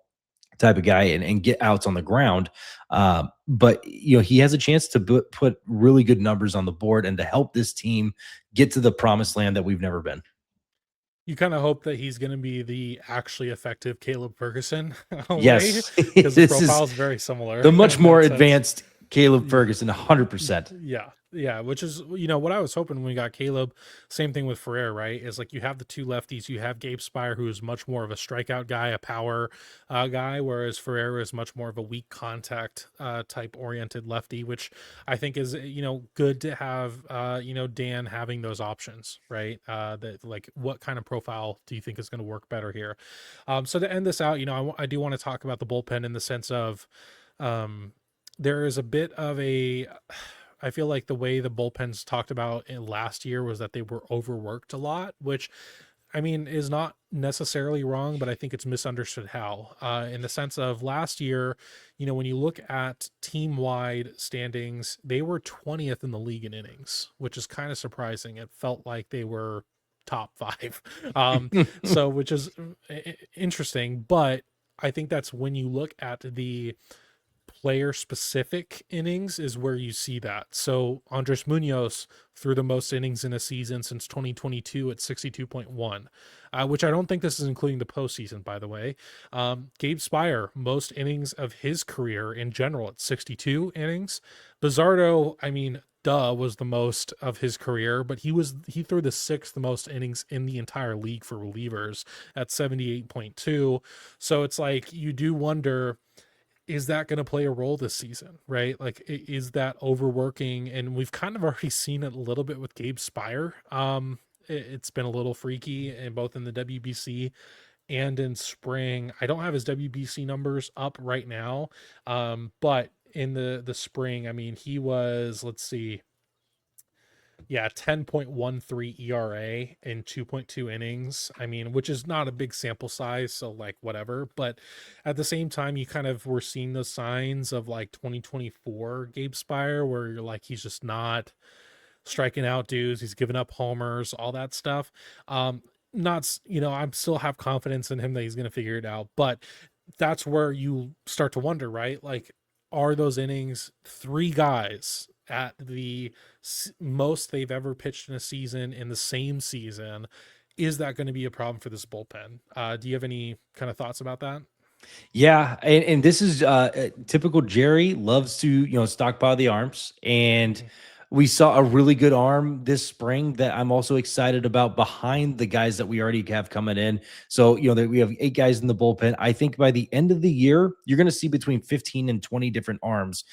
type of guy and get outs on the ground. But he has a chance to put really good numbers on the board and to help this team get to the promised land that we've never been. You kind of hope that he's going to be the actually effective Caleb Ferguson way, Yes, because the this profile is is very similar the much in more that sense. advanced Caleb Ferguson, 100%. Yeah, which is what I was hoping when we got Caleb. Same thing with Ferrer, right? Is like you have the two lefties. You have Gabe Spire, who is much more of a strikeout guy, a power guy, whereas Ferrer is much more of a weak contact type oriented lefty, which I think is good to have. Dan having those options, right? That like what kind of profile do you think is going to work better here? So to end this out, I do want to talk about the bullpen in the sense of um, there is a bit of a I feel like the way the bullpens talked about in last year was that they were overworked a lot, which I mean is not necessarily wrong, but I think it's misunderstood how. In the sense of last year, when you look at team wide standings, they were 20th in the league in innings, which is kind of surprising. It felt like they were top five. So which is interesting, but I think that's when you look at the player specific innings is where you see that. So Andres Munoz threw the most innings in a season since 2022 at 62.1, which I don't think this is including the postseason, by the way. Gabe Spire, most innings of his career in general at 62 innings. Bizardo, I mean, was the most of his career, but he threw the sixth most innings in the entire league for relievers at 78.2. So it's like you do wonder, is that going to play a role this season, right? Like, is that overworking? And we've kind of already seen it a little bit with Gabe Spire. It's been a little freaky, and both in the WBC and in spring. I don't have his WBC numbers up right now, but in the spring, I mean, he was, let's see, yeah, 10.13 ERA in 2.2 innings. I mean, which is not a big sample size, so like whatever. But at the same time, you kind of were seeing those signs of like 2024 Gabe Spire, where you're like, he's just not striking out dudes, he's giving up homers, all that stuff. Not, I'm still have confidence in him that he's going to figure it out, but that's where you start to wonder, right? Like, are those innings three guys at the most they've ever pitched in a season in the same season? Is that going to be a problem for this bullpen? Do you have any kind of thoughts about that? Yeah, and this is typical Jerry loves to stockpile the arms, and Mhm. we saw a really good arm this spring that I'm also excited about behind the guys that we already have coming in. So that we have 8 guys in the bullpen. I think by the end of the year, you're going to see between 15 and 20 different arms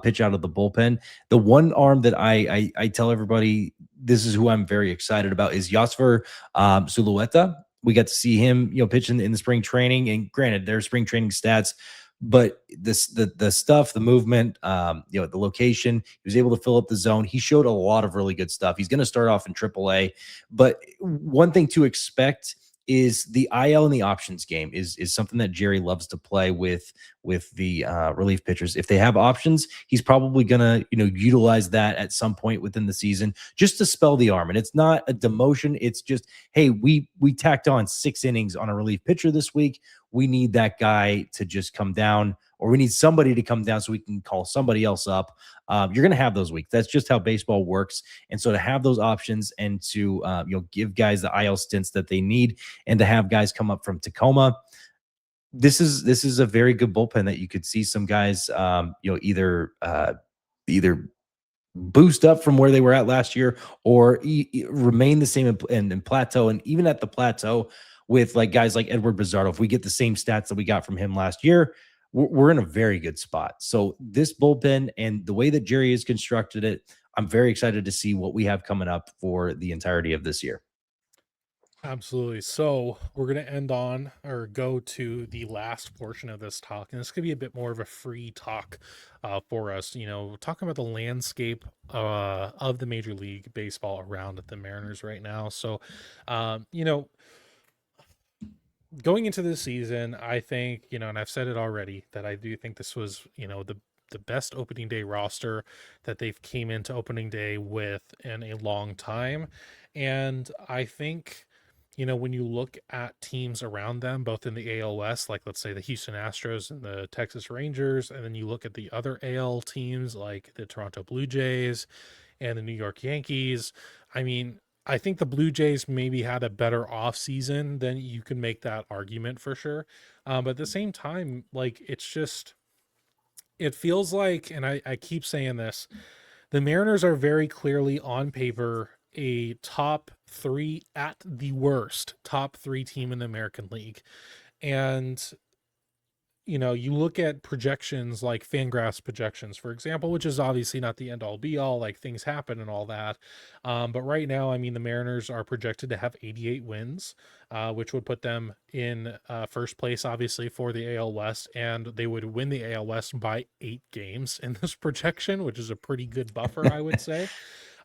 pitch out of the bullpen. The one arm that I tell everybody this is who I'm very excited about is Yasser Zulueta. We got to see him, pitch in the spring training. And granted, their spring training stats, but the stuff, the movement, the location, he was able to fill up the zone. He showed a lot of really good stuff. He's going to start off in AAA. But one thing to expect is the IL and the options game is something that Jerry loves to play with the relief pitchers. If they have options, he's probably gonna utilize that at some point within the season just to spell the arm. And it's not a demotion. It's just, hey, we tacked on 6 innings on a relief pitcher this week. We need that guy to just come down, or we need somebody to come down so we can call somebody else up. You're going to have those weeks. That's just how baseball works. And so to have those options and to give guys the IL stints that they need, and to have guys come up from Tacoma, this is a very good bullpen that you could see some guys either boost up from where they were at last year, or remain the same in plateau. And even at the plateau with like guys like Edward Bizarro, if we get the same stats that we got from him last year, we're in a very good spot. So this bullpen and the way that Jerry has constructed it, I'm very excited to see what we have coming up for the entirety of this year. Absolutely. So we're going to end on or go to the last portion of this talk. And this could be a bit more of a free talk for us, talking about the landscape of the Major League Baseball around at the Mariners right now. So, going into this season, I think, and I've said it already, that I do think this was, the best opening day roster that they've came into opening day with in a long time. And I think, when you look at teams around them, both in the AL West, like let's say the Houston Astros and the Texas Rangers, and then you look at the other AL teams like the Toronto Blue Jays and the New York Yankees. I mean, I think the Blue Jays maybe had a better off season than you can make that argument for sure. But at the same time, like it feels like, and I keep saying this, the Mariners are very clearly on paper a top three, at the worst, top three team in the American League. And you look at projections like Fangraphs projections, for example, which is obviously not the end all be all, like things happen and all that. But right now, I mean, the Mariners are projected to have 88 wins, which would put them in first place, obviously, for the AL West. And they would win the AL West by 8 games in this projection, which is a pretty good buffer, I would say.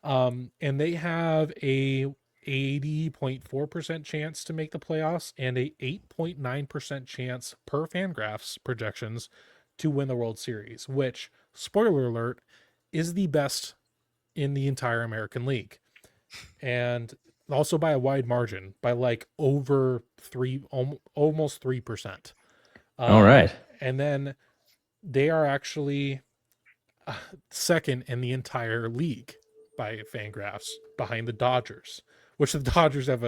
And they have a 80.4% chance to make the playoffs and a 8.9% chance per Fangraphs projections to win the World Series, which, spoiler alert, is the best in the entire American League. And also by a wide margin, by like over almost 3%. All right. And then they are actually second in the entire league by Fangraphs, behind the Dodgers, which the Dodgers have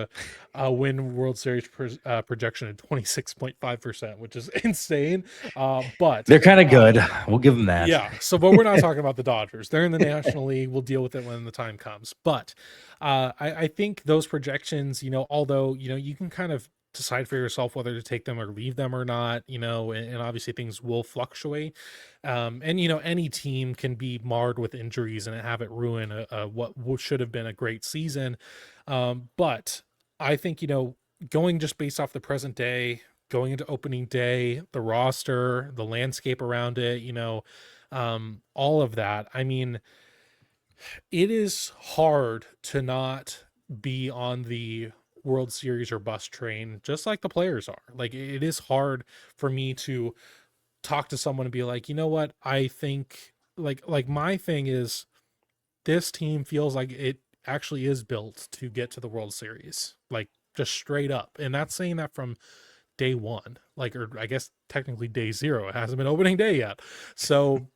a win World Series projection at 26.5%, which is insane. But they're kind of good. We'll give them that. Yeah. So, but we're not talking about the Dodgers. They're in the National League. We'll deal with it when the time comes. But I think those projections, although, you can kind of decide for yourself whether to take them or leave them or not, and obviously things will fluctuate. And, any team can be marred with injuries and have it ruin what should have been a great season. But I think, going just based off the present day, going into opening day, the roster, the landscape around it, all of that. I mean, it is hard to not be on the World Series or bust train, just like the players are. Like, it is hard for me to talk to someone and be like, you know what? I think like my thing is, this team feels like it actually is built to get to the World Series, like just straight up. And that's saying that from day one, like, or I guess technically day zero. It hasn't been opening day yet. So,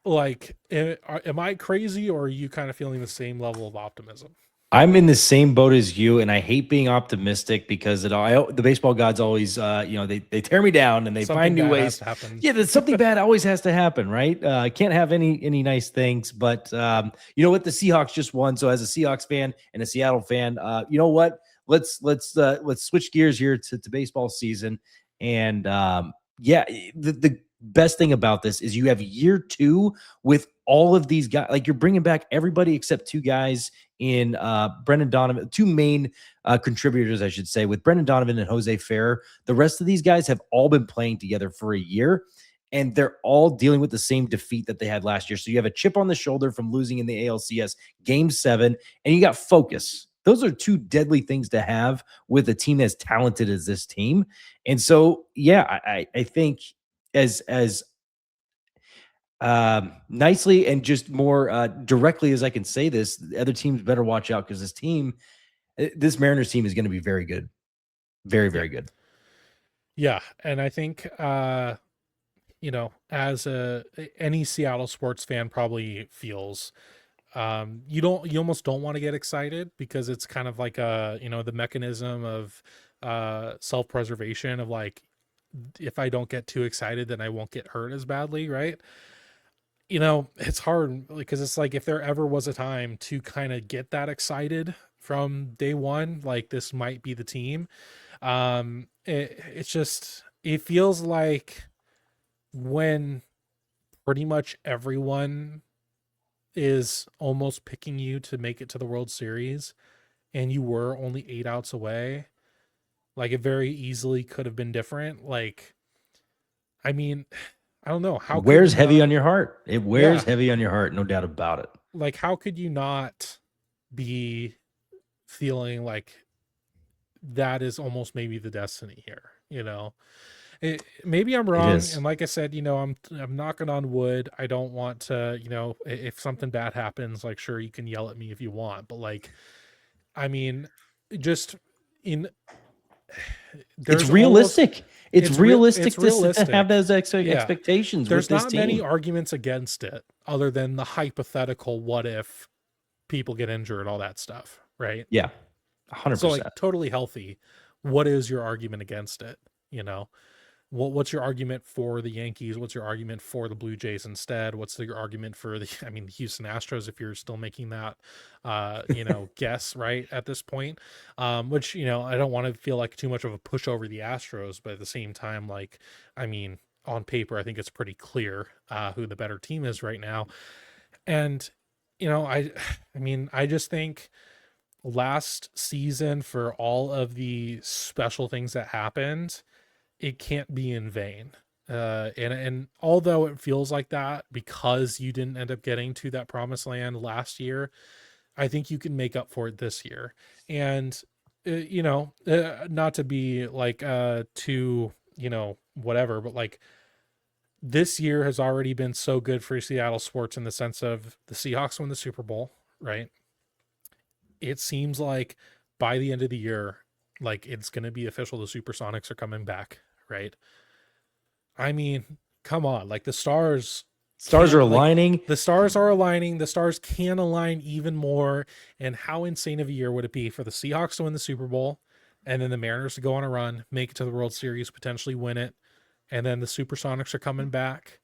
like, am I crazy, or are you kind of feeling the same level of optimism? I'm in the same boat as you, and I hate being optimistic because the baseball gods always, they tear me down and they find new ways. Yeah, there's something bad always has to happen, right? I can't have any nice things, but you know what? The Seahawks just won, so as a Seahawks fan and a Seattle fan, you know what? Let's switch gears here to baseball season, and the best thing about this is you have year 2 with all of these guys. Like, you're bringing back everybody except 2 guys in Brendan Donovan, 2 main contributors, I should say, with Brendan Donovan and Jose Ferrer. The rest of these guys have all been playing together for a year, and they're all dealing with the same defeat that they had last year. So you have a chip on the shoulder from losing in the ALCS Game 7, and you got focus. Those are 2 deadly things to have with a team as talented as this team. And so, yeah, I think as nicely and just more directly as I can say this, the other teams better watch out, because this Mariners team is going to be very good. Very, very good. Yeah. And I think, as any Seattle sports fan probably feels, you almost don't want to get excited, because it's kind of like the mechanism of self-preservation of like, if I don't get too excited, then I won't get hurt as badly, right? It's hard because it's like, if there ever was a time to kind of get that excited from day one, like, this might be the team. It feels like when pretty much everyone is almost picking you to make it to the World Series, and you were only 8 outs away, like, it very easily could have been different. Like, I mean, I don't know. It wears heavy on your heart. It wears heavy on your heart, no doubt about it. Like, how could you not be feeling like that is almost maybe the destiny here, you know. Maybe I'm It wrong, is. and like I said, you know, I'm knocking on wood. I don't want to, you know, if something bad happens, like sure you can yell at me if you want, but like I mean, just in It's there's almost realistic. It's it's realistic to have realistic. those Yeah. expectations with There's this not many team. arguments against it other than the hypothetical what if people get injured, all that stuff, right? Yeah, So like 100%. totally healthy. What is your argument against it? You know, what's your argument for the Yankees? What's your argument for the Blue Jays instead? What's your argument for the I mean the Houston Astros if you're still making that you know, guess right at this point. Which, you know, I don't want to feel like too much of a push over the Astros, but at the same time, like, I mean, on paper, I think it's pretty clear who the better team is right now. And, you know, I mean, I just think last season for all of the special things that happened, it can't be in vain. And although it feels like that because you didn't end up getting to that promised land last year, I think you can make up for it this year. And you know, not to be like too, you know, whatever, but like this year has already been so good for Seattle sports in the sense of the Seahawks won the Super Bowl, right? It seems like by the end of the year, like it's going to be official the Supersonics are coming back, right? I mean, come on, like the stars Stars are can't like aligning. the stars are aligning, the stars can align even more. And how insane of a year would it be for the Seahawks to win the Super Bowl and then the Mariners to go on a run, make it to the World Series, potentially win it, and then the Supersonics are coming back.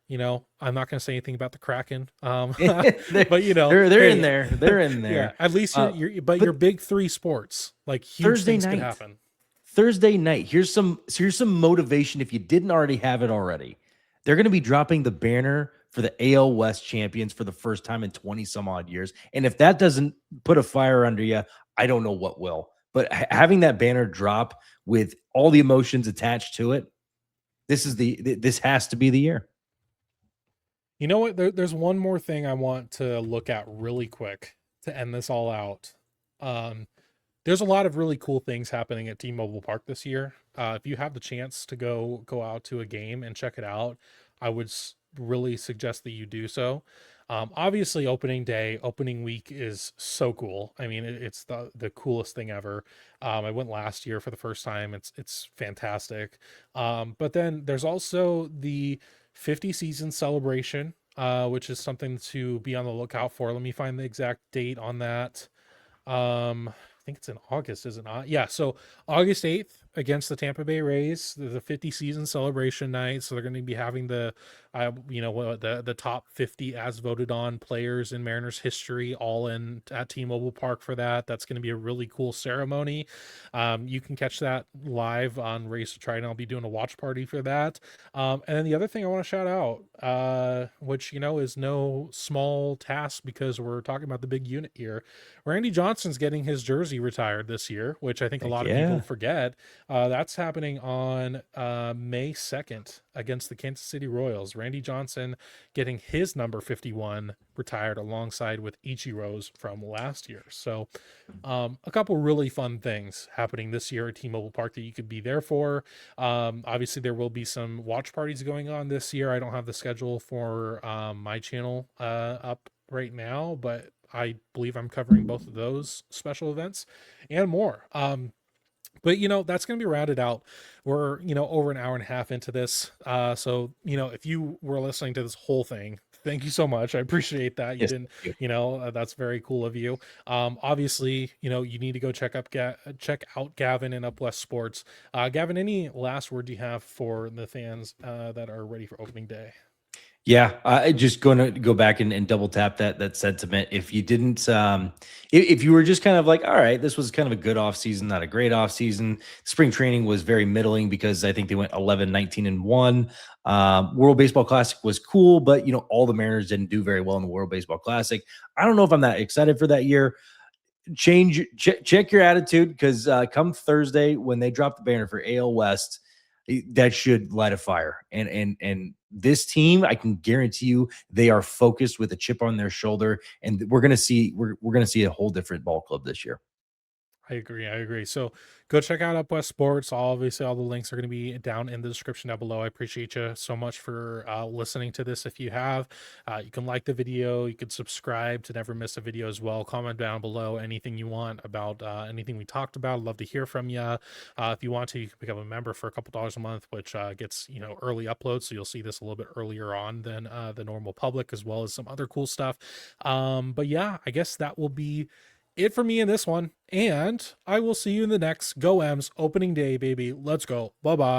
You know, I'm not going to say anything about the Kraken, they're, but you know, they're in hey, there. They're in yeah, there. at least you're but But your big three sports, like huge Thursday things could night, happen. Thursday night. Here's some motivation if you didn't already have it already. They're going to be dropping the banner for the AL West champions for the first time in 20 some odd years. And if that doesn't put a fire under you, I don't know what will. But having that banner drop with all the emotions attached to it, this has to be the year. You know what? There's one more thing I want to look at really quick to end this all out. Um, there's a lot of really cool things happening at T-Mobile Park this year. If you have the chance to go out to a game and check it out, I would really suggest that you do so. Obviously, opening day, opening week is so cool. I mean, it's the coolest thing ever. I went last year for the first time. It's fantastic. But then there's also the 50 season celebration, which is something to be on the lookout for. Let me find the exact date on that. I think it's in August, is it not? Yeah, so August 8th against the Tampa Bay Rays, the 50 season celebration night. So they're going to be having the you know, the top 50 as voted on players in Mariners history all in at T-Mobile Park for that. That's going to be a really cool ceremony. You can catch that live on Race to Trident. I'll be doing a watch party for that. And then the other thing I want to shout out, which, you know, is no small task because we're talking about the big unit here. Randy Johnson's getting his jersey retired this year, which I think a Heck lot of people yeah. forget. That's happening on May 2nd against the Kansas City Royals. Randy Johnson getting his number 51 retired alongside with Ichiro's from last year. So a couple really fun things happening this year at T-Mobile Park that you could be there for. Obviously, there will be some watch parties going on this year. I don't have the schedule for my channel up right now, but I believe I'm covering both of those special events and more. But you know, that's going to be rounded out. We're, you know, over an hour and a half into this. So, you know, if you were listening to this whole thing, thank you so much. I appreciate that. You Yes. didn't, Thank you. you know, that's very cool of you. Obviously, you know, you need to go check out Gavin and UpWest Sports. Gavin, any last word you have for the fans that are ready for opening day? Yeah, I just going to go back and double tap that sentiment. If you didn't, if you were just kind of like, all right, this was kind of a good off season, not a great off season. Spring training was very middling because I think they went 11, 19, and 1. World Baseball Classic was cool, but you know, all the Mariners didn't do very well in the World Baseball Classic. I don't know if I'm that excited for that year. Check your attitude because come Thursday when they drop the banner for AL West, that should light a fire. And this team, I can guarantee you, they are focused with a chip on their shoulder, and we're gonna see a whole different ball club this year. I agree. I agree. So go check out UpWest Sports. Obviously, all the links are going to be down in the description down below. I appreciate you so much for listening to this. If you have, you can like the video, you can subscribe to never miss a video as well. Comment down below anything you want about anything we talked about. I'd love to hear from you. If you want to, you can become a member for a couple dollars a month, which gets early uploads. So you'll see this a little bit earlier on than the normal public, as well as some other cool stuff. But yeah, I guess that will be it for me in this one, and I will see you in the next Go M's opening day, baby. Let's go. Bye bye.